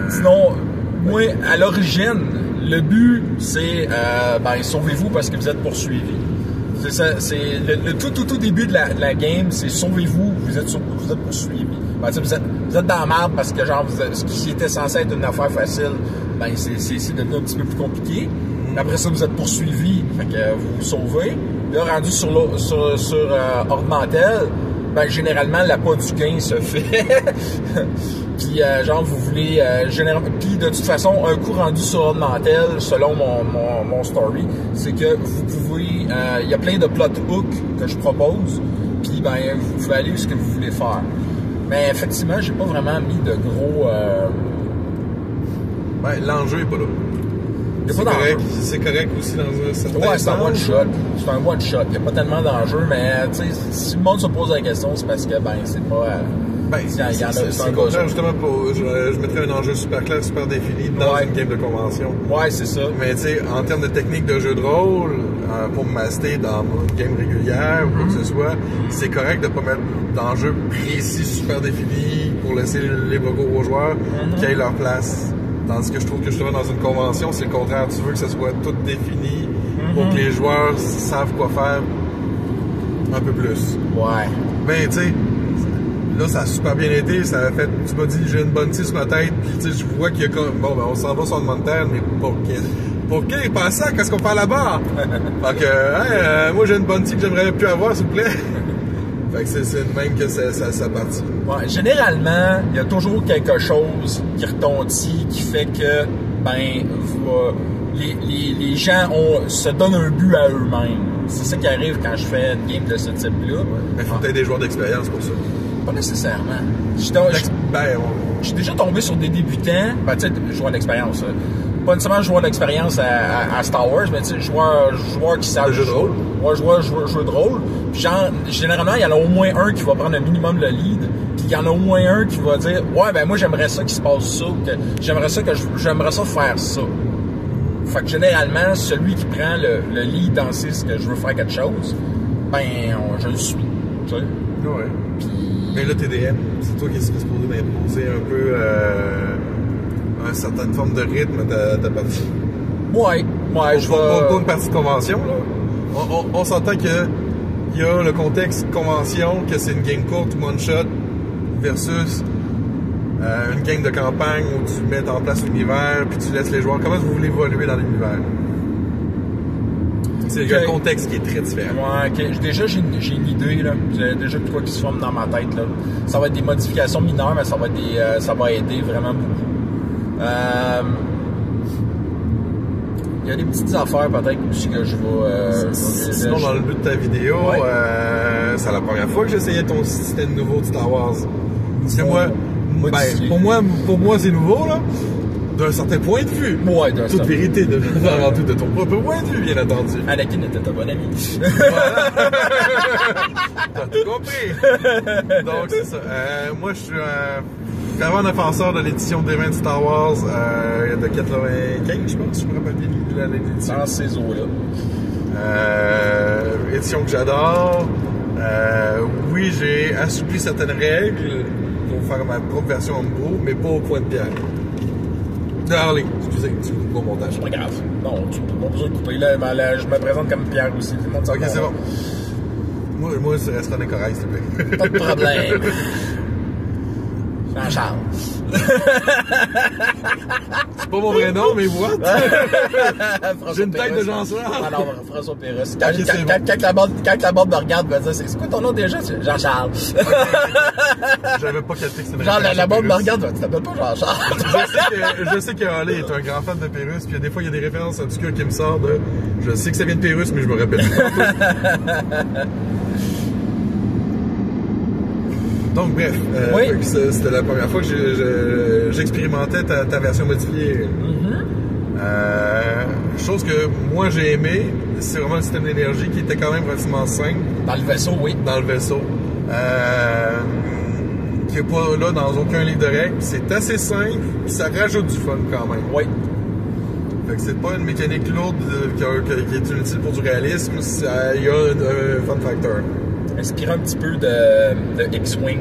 Sinon, moi, à l'origine, le but, c'est sauvez-vous parce que vous êtes poursuivis. C'est ça, c'est le tout début de la game, c'est sauvez-vous, vous êtes poursuivis. Vous êtes dans la merde parce que genre ce qui était censé être une affaire facile, c'est devenu un petit peu plus compliqué. Après ça, vous êtes poursuivis, fait que vous vous sauvez. Là, rendu sur Ordre Mantel, ben, généralement, l'appât du gain se fait. Puis, genre, vous voulez... Puis, de toute façon, un coup rendu sur Oddmantel, selon mon story, c'est que vous pouvez... Il y a plein de plot hooks que je propose. Puis, ben, vous pouvez aller où ce que vous voulez faire. Mais effectivement, j'ai pas vraiment mis de gros... Ben, l'enjeu est pas là. C'est correct aussi dans un certain ouais, c'est un one-shot. C'est un one-shot. Il n'y a pas tellement d'enjeux, mais si le monde se pose la question, c'est parce que ben c'est pas... c'est contraire, justement, je mettrais un enjeu super clair, super défini dans une game de convention. Ouais, c'est ça. Mais tu sais, en termes de technique de jeu de rôle, pour me master dans une game régulière ou quoi que ce soit, c'est correct de pas mettre d'enjeux précis, super définis pour laisser les logos aux joueurs qui aient leur place. Tandis que je trouve que justement dans une convention, c'est le contraire. Tu veux que ça soit tout défini pour que les joueurs savent quoi faire un peu plus. Ouais. Ben, tu sais, là, ça a super bien été. Ça a fait, tu m'as dit, j'ai une bonne tisse sur ma tête. Puis, tu sais, je vois qu'il y a comme, bon, ben, on s'en va sur le montagne, mais pour quel passant? Qu'est-ce qu'on fait là-bas? Fait que, moi, j'ai une bonne tisse que j'aimerais plus avoir, s'il vous plaît. Fait que c'est de même que ça partit. Ouais, généralement, il y a toujours quelque chose qui retentit, qui fait que, ben, les gens se donnent un but à eux-mêmes. C'est ça qui arrive quand je fais une game de ce type-là. Mais il faut peut-être des joueurs d'expérience pour ça. Pas nécessairement. Je suis déjà tombé sur des débutants, ben, tu sais, joueurs d'expérience. Pas nécessairement joueurs d'expérience à Star Wars, mais tu sais, joueurs qui savent jouer de rôle. Ouais, joueurs de rôle. Puis genre, généralement, il y en a au moins un qui va prendre un minimum le lead, puis il y en a au moins un qui va dire « Ouais, ben moi, j'aimerais ça qu'il se passe ça, que j'aimerais ça faire ça. » Fait que généralement, celui qui prend le lead dans ce que je veux faire quelque chose, ben, je le suis, tu sais. Ouais. Puis... Mais là, TDM, c'est toi qui serais supposé m'imposer un peu une certaine forme de rythme à ta partie. Ouais, je vais... Pas une partie de convention, là. On s'entend que il y a le contexte convention, que c'est une game courte, one-shot, versus une game de campagne où tu mets en place l'univers, puis tu laisses les joueurs. Comment vous voulez évoluer dans l'univers? Il y a un contexte qui est très différent. Ouais, okay. Déjà, j'ai une idée, là. J'ai déjà de quoi qui se forme dans ma tête, là. Ça va être des modifications mineures, mais ça va aider vraiment beaucoup. Il y a des petites affaires peut-être aussi que je vais... sinon, dans le but de ta vidéo, c'est la première fois que j'essayais ton système nouveau de Star Wars. Parce que pour moi, c'est nouveau, là. D'un certain point de vue. Ouais, toute vérité, de ton propre point de vue, bien entendu. Anakin était ta bonne amie. Voilà. T'as tout compris. Donc, c'est ça. Moi, je suis un fervent défenseur de l'édition D20 de Star Wars de 95, je pense, je me rappelle bien de l'année d'édition. Dans ces eaux-là. Édition que j'adore. Oui, j'ai assoupli certaines règles pour faire ma propre version homebrew, mais pas au point de pierre. Darling, excusez, tu coupes mon montage. C'est pas grave. Non, tu n'as pas besoin de couper. Là, je me présente comme Pierre aussi. Ok, c'est bon. Moi, c'est restaurant correct, s'il te plaît. Pas de problème. Jean-Charles. C'est pas mon vrai nom, mais what? J'ai une tête de Jean-Charles. Ah non, François Pérusse. Quand la bande me regarde, me dit c'est quoi ton nom déjà? Jean-Charles. J'avais pas capté que c'était genre, la bande me regarde, tu t'appelles pas Jean-Charles. Je sais que Ali est un grand fan de Pérusse, puis des fois, il y a des références obscures qui me sortent de. Je sais que ça vient de Pérusse, mais je me rappelle pas. Donc, bref, c'était la première fois que j'expérimentais ta version modifiée. Chose que moi j'ai aimé, c'est vraiment le système d'énergie qui était quand même relativement simple. Dans le vaisseau, oui. Dans le vaisseau. Qui n'est pas là dans aucun livre de règles. C'est assez simple, puis ça rajoute du fun quand même. Oui. Fait que c'est pas une mécanique lourde qui est inutile pour du réalisme, il y a un fun factor. Inspiré un petit peu de X-Wing,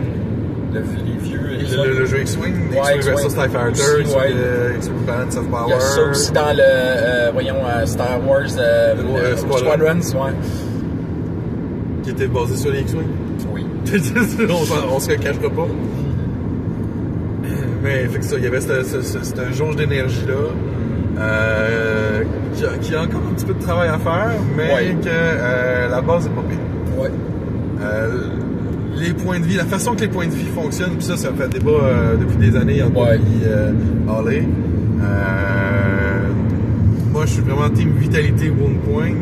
les vieux le jeu X-Wing, X-Wing versus TIE Fighter, X-Wing Balance of Power. Il y a ça aussi dans le, Star Wars Squadrons, qui était basé sur les X-Wing. Oui. on se le cachera pas. Mais fait que ça, il y avait cette jauge d'énergie-là. Qui a encore un petit peu de travail à faire, mais que la base est pas pire. Ouais. les points de vie, la façon que les points de vie fonctionnent, puis ça fait débat depuis des années entre Harley. Moi, je suis vraiment team vitalité wound point.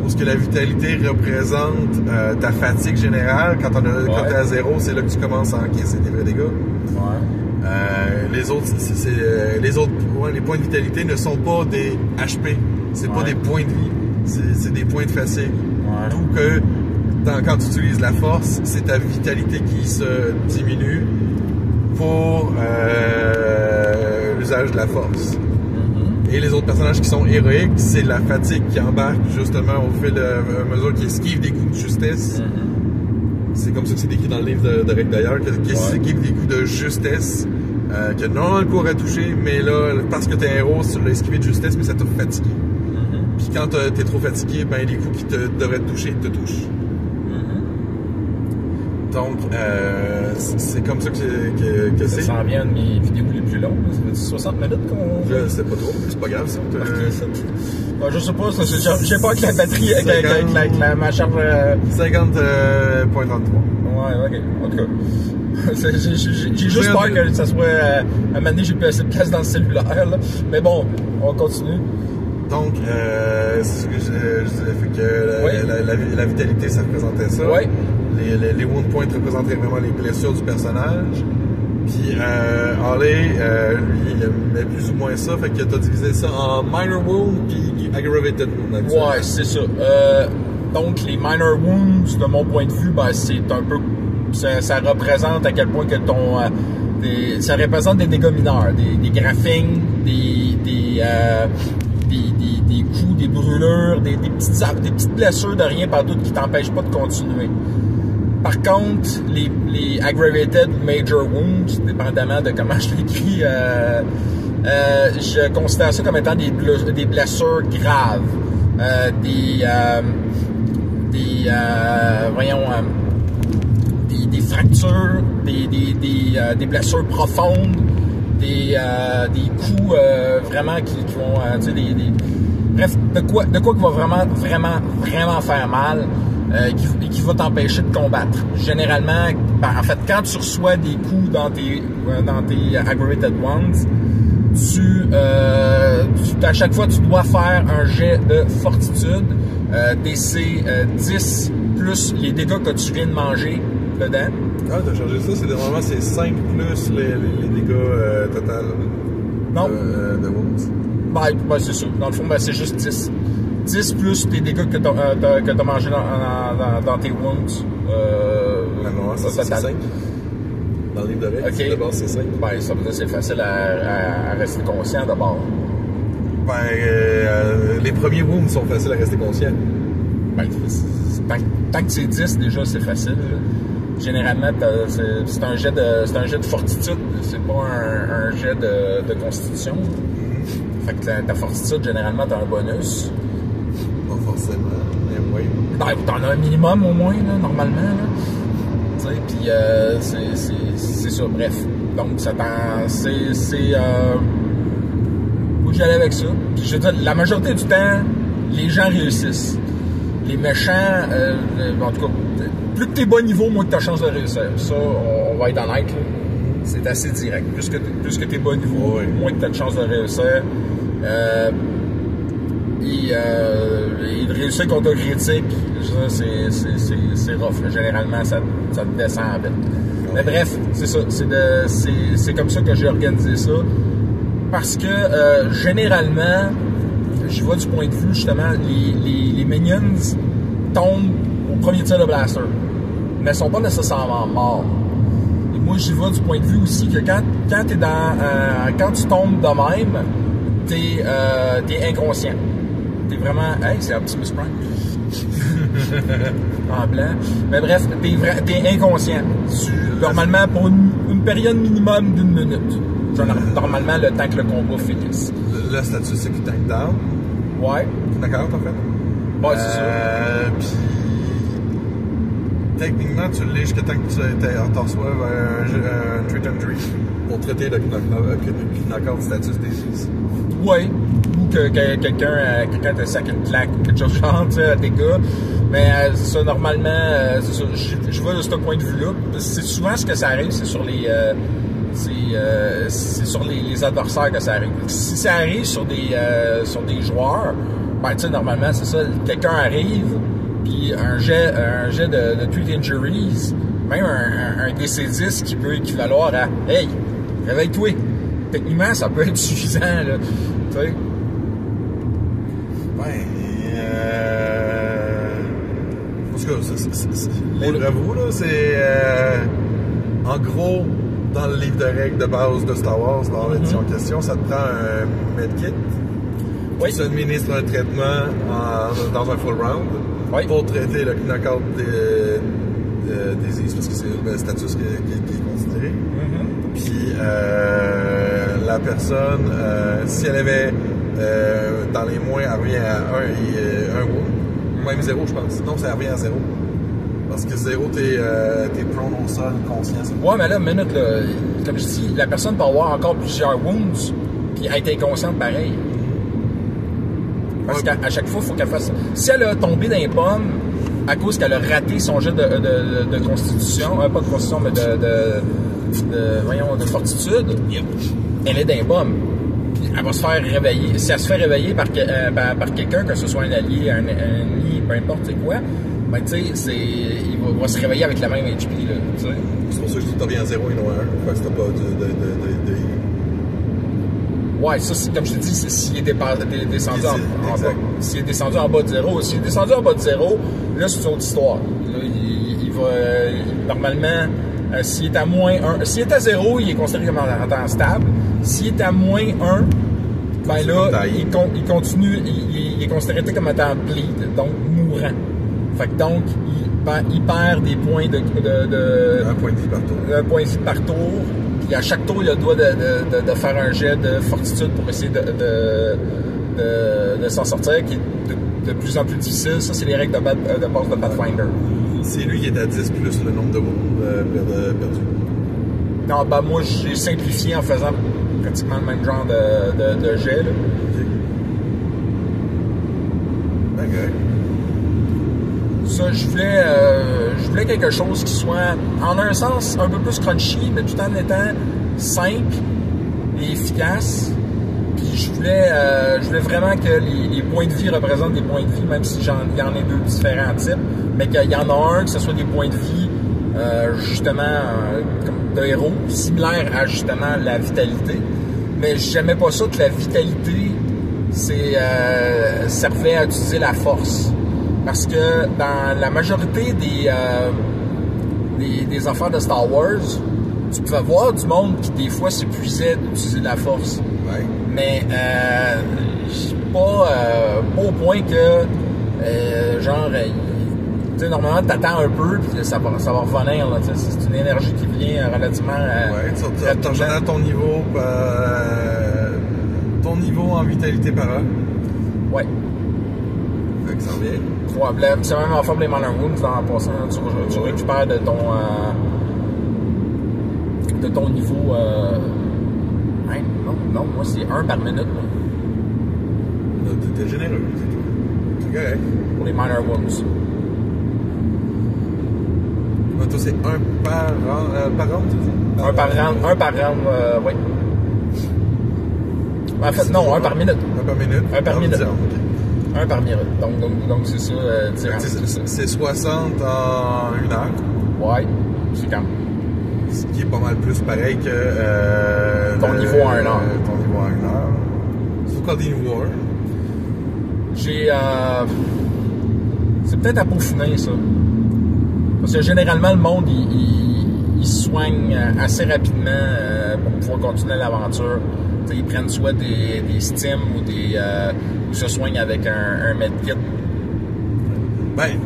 Parce que la vitalité représente ta fatigue générale. Quand t'es à 0, c'est là que tu commences à encaisser des vrais dégâts. Les autres, les points de vitalité ne sont pas des HP. C'est pas des points de vie. C'est des points de fatigue. D'où que quand tu utilises la force, c'est ta vitalité qui se diminue pour l'usage de la force. Et les autres personnages qui sont héroïques, c'est la fatigue qui embarque justement au fil de mesure qui esquive des coups de justesse. C'est comme ça que c'est décrit dans le livre de Rick d'ailleurs, qui esquive des coups de justesse que normalement le coup aurait touché, mais là, parce que t'es un héros, tu l'as esquivé de justesse, mais ça t'a fatigué. Puis quand t'es trop fatigué, ben les coups qui devraient te toucher te touchent. Donc, c'est comme ça que c'est. Ça s'en vient de mes vidéos les plus longues. Ça fait 60 minutes qu'on... Je sais pas trop, c'est pas grave. Je sais pas, je sais pas avec la batterie, avec ma charge... 50.33. Ouais, ok. En tout cas, j'ai juste peur que ça soit... à un moment donné, j'ai plus assez de place dans le cellulaire. Là. Mais bon, on continue. Donc, c'est ce que je disais, fait que la vitalité, ça représentait ça. Les wound points représenteraient vraiment les blessures du personnage. Puis Harley, lui, il aimait plus ou moins ça, fait que t'as divisé ça en minor wound puis aggravated wound. Ouais, c'est ça. Donc, les minor wounds, de mon point de vue, ben, c'est un peu... Ça représente à quel point que ça représente des dégâts mineurs, des graphings, des coups, des brûlures, des petites blessures de rien par doute qui t'empêchent pas de continuer. Par contre, les aggravated major wounds, dépendamment de comment je l'écris, je considère ça comme étant des blessures graves, des fractures, des blessures profondes, des coups vraiment qui vont, bref, de quoi qui va vraiment faire mal. Qui va t'empêcher de combattre. Généralement, en fait, quand tu reçois des coups dans tes aggravated ones, à chaque fois, tu dois faire un jet de fortitude, DC 10 plus les dégâts que tu viens de manger dedans. Ah, t'as changé ça? Normalement, c'est 5 plus les dégâts total de wounds. Ben, c'est ça. Dans le fond, c'est juste 10. 10 plus tes dégâts que t'as mangé dans tes wounds. Non, ça c'est 5. Dans le livre de règles, d'abord c'est 5. Ben, ça veut dire que c'est facile à rester conscient d'abord. Ben, les premiers wounds sont faciles à rester conscient. Ben, tant que c'est 10, déjà, c'est facile. Généralement, c'est un jet de fortitude, c'est pas un jet de constitution. Fait que ta fortitude, généralement, t'as un bonus. Pas forcément, mais oui. Ben, t'en as un minimum au moins, là, normalement. Tu sais, puis c'est ça, bref. Donc, ça où j'allais avec ça. Puis je veux dire, la majorité du temps, les gens réussissent. Les méchants, en tout cas, plus que t'es bas niveau, moins que t'as chance de réussir. Ça, on va être honnête, là. C'est assez direct. Plus que t'es bas niveau, moins que t'as de chance de réussir. Et de réussir contre un critique, c'est rough. Là. Généralement, ça te descend en vite. Mais bref, c'est ça. C'est comme ça que j'ai organisé ça. Parce que, généralement, je vois du point de vue, justement, les minions tombent au premier tir de blaster. Mais ils sont pas nécessairement morts. Et moi, j'y vois du point de vue aussi que quand tu tombes de même, t'es inconscient. T'es vraiment... Hey, c'est Optimus Prime. En blanc. Mais bref, t'es inconscient. Normalement, pour une période minimum d'une minute. Normalement, le temps que le combat finisse. Le statut, c'est que tank down. Ouais. D'accord, en fait. Ouais, c'est ça. Puis... Techniquement, tu l'es jusqu'à temps que tu reçoives un treat and treat pour traiter le knockout status des us. Ouais. Ou que quelqu'un te sac une claque ou quelque chose genre, tu sais, à tes gars. Mais ça, normalement, c'est ça, je vais de ce point de vue-là. C'est souvent ce que ça arrive, c'est sur les adversaires que ça arrive. Si ça arrive sur des joueurs, ben tu sais, normalement, c'est ça, quelqu'un arrive, puis un jet de Treat Injuries, même un DC-10 qui peut équivaloir à « Hey, réveille-toi ». Techniquement, ça peut être suffisant, là, tu sais. Ouais, en tout cas, libre à vous, là, c'est... en gros, dans le livre de règles de base de Star Wars, dans l'édition en question, ça te prend un medkit. Oui. Tu administres un traitement dans un full round pour traiter le knockout des disease, parce que c'est le status qui est considéré. Puis la personne, si elle avait dans les moins, elle revient à 1 et 1 wound, même 0, je pense. Non, ça revient à 0. Parce que 0, t'es prone au sol, conscient. Ouais, mais là, minute, là, comme je dis, la personne peut avoir encore plusieurs wounds, puis être inconsciente pareil. Parce qu'à chaque fois, il faut qu'elle fasse ça. Si elle a tombé dans les pommes, à cause qu'elle a raté son jet de constitution, pas de constitution, mais de fortitude, elle est dans les pommes. Puis elle va se faire réveiller. Si elle se fait réveiller par quelqu'un, que ce soit un allié, un ennemi, peu importe c'est quoi, ben tu sais, il va se réveiller avec la même HP, là, tu sais. C'est pour ça que tu reviens à 0 et non à 1, parce que t'as pas de... Ouais, ça, comme je te dis, c'est s'il est descendu en bas. S'il est descendu en bas de 0. S'il est descendu en bas de 0, là, c'est une autre histoire. Là, il va... normalement, s'il est à moins 1... S'il est à 0, il est considéré comme en temps stable. S'il est à moins 1, ben là, il continue... Il est considéré comme étant bleed, donc mourant. Fait que donc, il perd des points de un point de vie par tour. Un point de vie par tour. Puis à chaque tour, il a le droit de faire un jet de fortitude pour essayer de s'en sortir, qui est de plus en plus difficile. Ça, c'est les règles de base de Pathfinder. C'est lui qui est à 10 plus le nombre de wounds perdus. Non, ben moi, j'ai simplifié en faisant pratiquement le même genre de jet. Là. OK. Ça, je voulais quelque chose qui soit, en un sens, un peu plus crunchy, mais tout en étant simple et efficace. Puis je voulais vraiment que les points de vie représentent des points de vie, même si il y en a 2 différents types, mais qu'il y en a un, que ce soit des points de vie, justement, comme de héros, similaires à, justement, la vitalité. Mais j'aimais pas ça que la vitalité, servait à utiliser la force. Parce que dans la majorité des affaires de Star Wars, tu pouvais voir du monde qui des fois s'épuisait d'utiliser la force. Ouais. Mais pas au point que tu sais, normalement t'attends un peu puis ça va revenir. Là, c'est une énergie qui vient relativement tu rejoins ton niveau en vitalité par heure. Ouais. Fait que ça revient. Ouais, c'est même en forme des Minor Wounds en passant. Tu récupères de ton niveau. Non, moi c'est 1 par minute. T'es généreux, c'est tout. Okay. Pour les Minor Wounds. Toi, c'est 1 par round, tu dis? 1 par round, oui. En fait, non, 1 par minute. 1 par minute? 1 par minute. Okay. 1 par minute. Donc c'est ça. C'est 60 en 1 heure. Ouais, c'est quand même. Ce qui est pas mal plus pareil que... ton niveau à 1 heure. Ton niveau à 1 heure. C'est quoi des niveaux 1? J'ai... c'est peut-être à peaufiner, ça. Parce que généralement, le monde, il soigne assez rapidement pour pouvoir continuer l'aventure. T'sais, ils prennent soit des stims ou se soignent avec un medkit. Ben,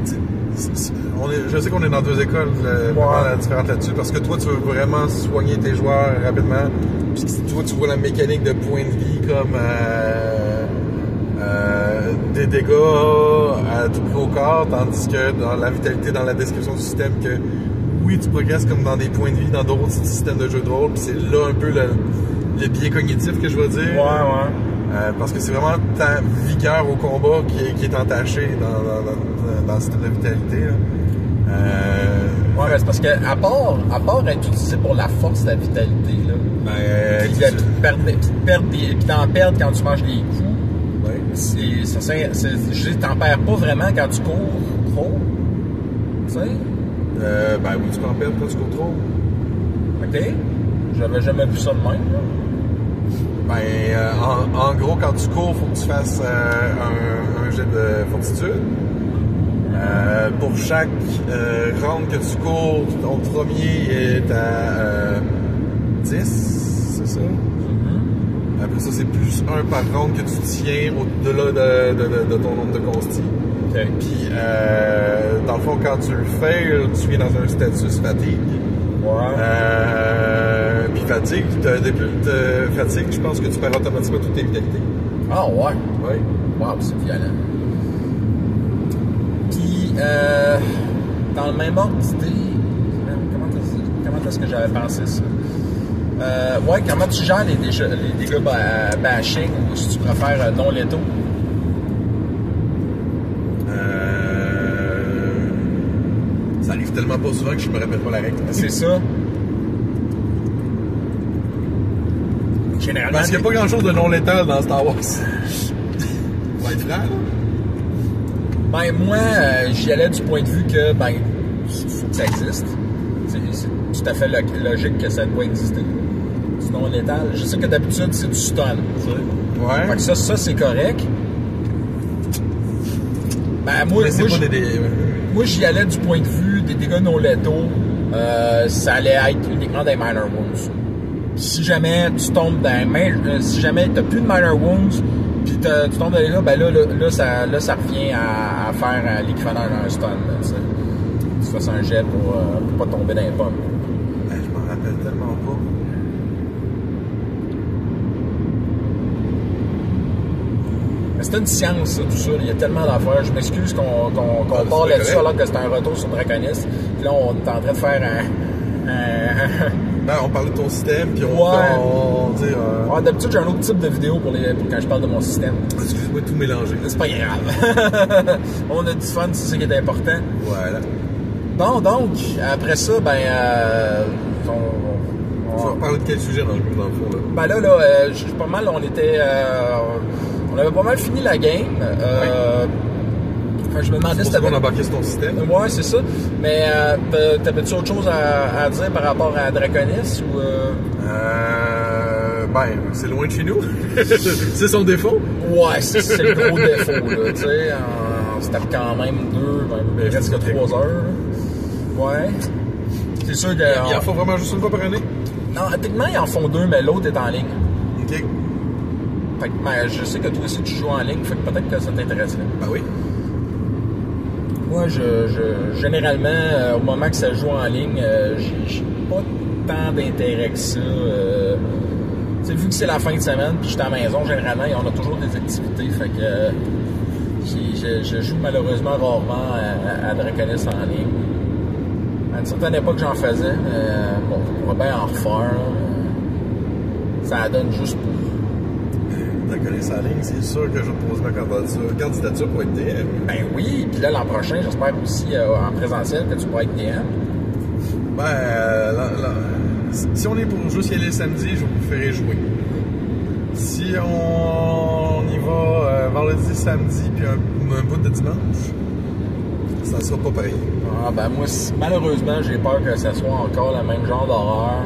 je sais qu'on est dans 2 écoles vraiment différentes là-dessus, parce que toi, tu veux vraiment soigner tes joueurs rapidement, puis toi, tu vois la mécanique de points de vie comme des dégâts à tout gros corps, tandis que dans la vitalité, dans la description du système, que oui, tu progresses comme dans des points de vie, dans d'autres systèmes de jeux de rôle, puis c'est là un peu le biais cognitif que je vais dire. Ouais. Parce que c'est vraiment ta vigueur au combat qui est entachée dans ce type de vitalité. Là. Ouais, mais c'est parce que à part être utilisé pour la force, la vitalité, là. Puis t'en perds quand tu manges les coups. Ouais. T'en perds pas vraiment quand tu cours trop. Tu sais? Oui, tu peux en perdre quand tu cours trop. OK. J'avais jamais vu ça de même, là. En gros, quand tu cours, il faut que tu fasses un jet de fortitude. Pour chaque round que tu cours, ton premier est à 10, c'est ça? Mm-hmm. Après ça, c'est plus 1 par round que tu tiens au-delà de ton nombre de consti. Okay. Puis, dans le fond, quand tu le fais, tu es dans un status fatigue. Ouais. Puis fatigue, fatigue, je pense que tu perds automatiquement toutes tes vitalités. Ah ouais? Oui. Wow, c'est violent. Puis, dans le même ordre d'idée, comment est-ce que j'avais pensé ça? Comment tu gères les dégâts bashing ou si tu préfères non létaux? Ça arrive tellement pas souvent que je me rappelle pas la règle. C'est ça. Généralement. Parce qu'il n'y a pas grand chose de non létal dans Star Wars. On va être franc, là. Moi, j'y allais du point de vue que, faut que ça existe. C'est tout à fait logique que ça doit exister. Du non létal. Je sais que d'habitude, c'est du stun. Ouais. Fait que ça, c'est correct. Moi, j'y allais du point de vue des dégâts non létaux. Ça allait être uniquement des minor wounds. Si jamais tu tombes si jamais t'as plus de minor wounds, puis tu tombes dans les gars, ça revient à faire l'équivalent d'un stun. Tu fasses un jet pour pas tomber dans les pommes. Je m'en rappelle tellement pas. C'est une science, ça, tout ça. Il y a tellement d'affaires. Je m'excuse qu'on parle là-dessus alors que c'est un retour sur Draconis. Puis là, on est en train de faire on parle de ton système, puis on dit... d'habitude, j'ai un autre type de vidéo pour quand je parle de mon système. Excuse-moi de tout mélanger. C'est pas grave. On a du fun, c'est ça qui est important. Voilà. Donc, après ça, tu vas parler de quel sujet dans le fond, là? Pas mal, on avait pas mal fini la game. Je me demandais si t'avais... on embarqué sur ton système. Ouais, c'est ça. Mais t'avais-tu autre chose à dire par rapport à Draconis ou... c'est loin de chez nous. C'est son défaut. Ouais, c'est le gros défaut, là. Tu sais, c'était quand même presque 3 heures. Ouais. C'est sûr que... Il en faut vraiment juste une fois par année? Non, techniquement, ils en font 2, mais l'autre est en ligne. OK. Fait que, je sais que toi aussi, tu joues en ligne, fait que peut-être que ça t'intéresserait. Ben oui. Moi, généralement, au moment que ça joue en ligne, j'ai pas tant d'intérêt que ça. Vu que c'est la fin de semaine, puis je suis à la maison, généralement, on a toujours des activités, fait que je joue malheureusement rarement à Draconis en ligne. À une certaine époque, j'en faisais. On pourrait bien en refaire. Ça donne juste pour... Draconis en ligne, c'est sûr que je vais poser ma candidature pour être DM. Ben oui, puis là, l'an prochain, j'espère aussi en présentiel que tu pourras être DM. Si on est pour juste y aller le samedi, je vous ferai jouer. Si on y va vendredi, samedi, puis un bout de dimanche, ça sera pas pareil. Moi, malheureusement, j'ai peur que ça soit encore le même genre d'horreur.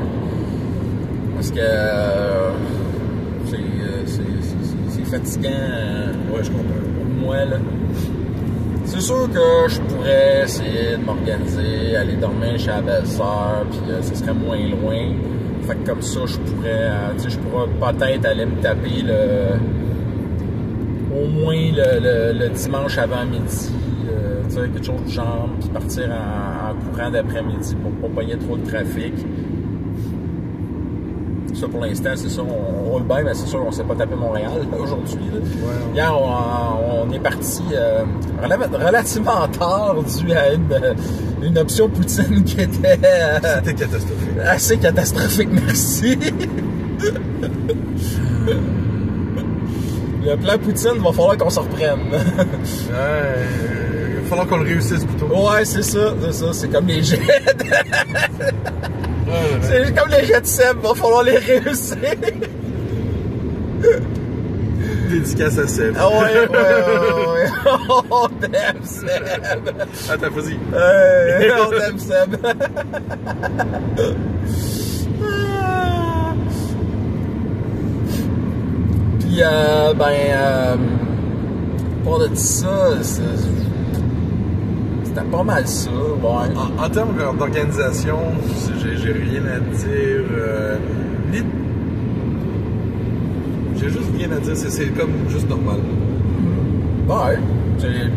Parce que c'est fatigant. Ouais, je comprends. Pour moi, là. C'est sûr que je pourrais essayer de m'organiser, aller dormir chez la belle-sœur, puis ça serait moins loin. Fait que comme ça, je pourrais peut-être aller me taper au moins le dimanche avant midi, quelque chose du genre, puis partir en courant d'après-midi pour pas pogner trop de trafic. Ça, pour l'instant, c'est ça, on roule bien, mais c'est sûr, on s'est pas tapé Montréal aujourd'hui. Ouais. Hier, on est parti relativement tard dû à une option poutine qui était... C'était catastrophique. Assez catastrophique, merci. Le plan Poutine, il va falloir qu'on se reprenne. Il va falloir qu'on le réussisse plutôt. Ouais, c'est ça. C'est comme les jets. C'est comme les jets de Seb, il va falloir les réussir. Dédicace à Seb. Ah ouais. On t'aime, Seb. Attends, vas-y. On t'aime, Seb. Puis, pour de ça, c'était pas mal ça. Ouais. En termes d'organisation, j'ai rien à dire. J'ai juste rien à dire, c'est comme juste normal. Ouais.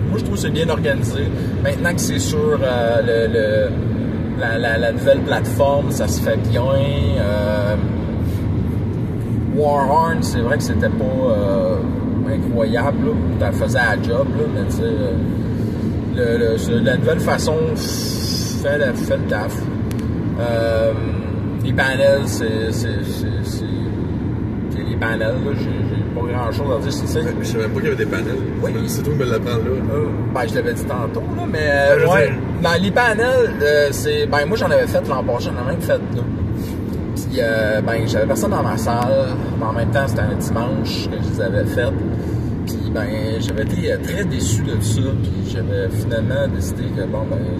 Moi, je trouve que c'est bien organisé. Maintenant que c'est sur la nouvelle plateforme, ça se fait bien. Warhorn, c'est vrai que c'était pas incroyable. Ça faisait la job, là, mais tu sais, la nouvelle façon fait le taf. Les panels, c'est les panels, là, j'ai pas grand chose à dire. Je savais même pas qu'il y avait des panels. Oui. C'est toi qui me l'apprends là. Je l'avais dit tantôt, là, mais dans les panels, moi j'en avais fait l'an passé, j'en ai même fait deux. Puis j'avais personne dans ma salle, mais en même temps c'était un dimanche que je les avais fait. Puis j'avais été très déçu de ça, puis j'avais finalement décidé que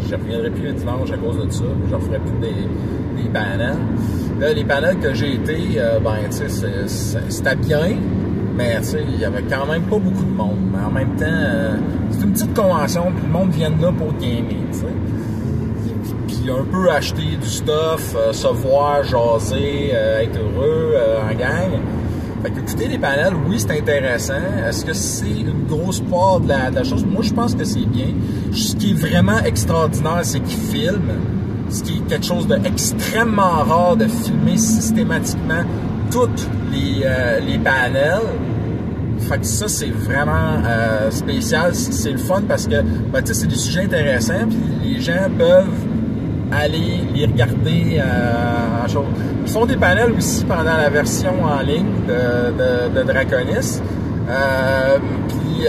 je reviendrai plus le dimanche à cause de ça, je ne referais plus des panels. Là, les panels que j'ai été, c'était bien, mais il y avait quand même pas beaucoup de monde. Mais en même temps, c'est une petite convention, puis le monde vient de là pour gamer, tu sais. Puis un peu acheter du stuff, se voir, jaser, être heureux en gang. Fait que écouter les panels, oui, c'est intéressant. Est-ce que c'est une grosse part de la chose? Moi, je pense que c'est bien. Ce qui est vraiment extraordinaire, c'est qu'ils filment. Ce qui est quelque chose d'extrêmement rare de filmer systématiquement toutes les panels. Fait que ça, c'est vraiment spécial. C'est le fun parce que c'est des sujets intéressants, puis les gens peuvent aller les regarder en chose. Ils font des panels aussi pendant la version en ligne de Draconis. Puis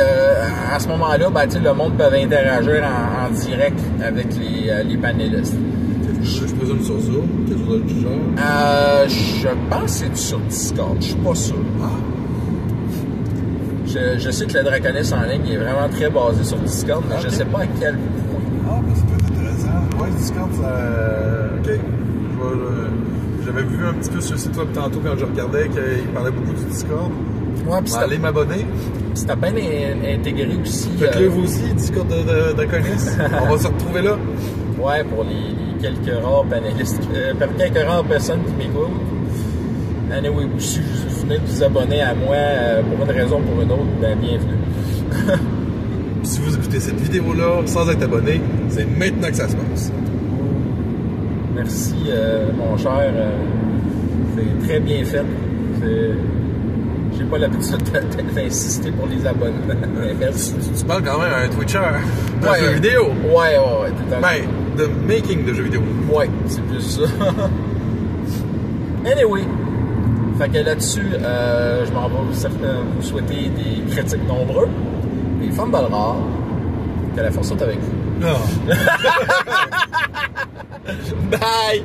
à ce moment-là, le monde peut interagir en direct avec les panélistes. Je présume sur Zoom, quelque chose du genre? Je pense que c'est sur Discord, je suis pas sûr. Je sais que le Draconis en ligne est vraiment très basé sur Discord, mais je sais pas à quel point. Ça peut être intéressant. Ouais, Discord, ça... OK. J'avais vu un petit peu sur le site web tantôt quand je regardais qu'il parlait beaucoup du Discord. Ouais, puis aller m'abonner. C'était bien intégré aussi. Faites-le vous aussi, Discord de Draconis. On va se retrouver là. Ouais, pour les quelques rares panélistes, quelques rares personnes qui m'écoutent. Anyway, si vous venez de vous abonner à moi pour une raison ou pour une autre, bienvenue. Si vous écoutez cette vidéo-là sans être abonné, c'est maintenant que ça se passe. Merci, mon cher. C'est très bien fait. J'ai pas l'habitude d'insister pour les abonnements. Merci. Tu parles quand même à un Twitcher de jeux vidéo. Ouais. De making de jeux vidéo. Ouais, c'est plus ça. Anyway. Fait que là-dessus, je m'en vais vous souhaiter des critiques nombreux, des fumbles rares, que la force soit avec vous. Oh. Bye!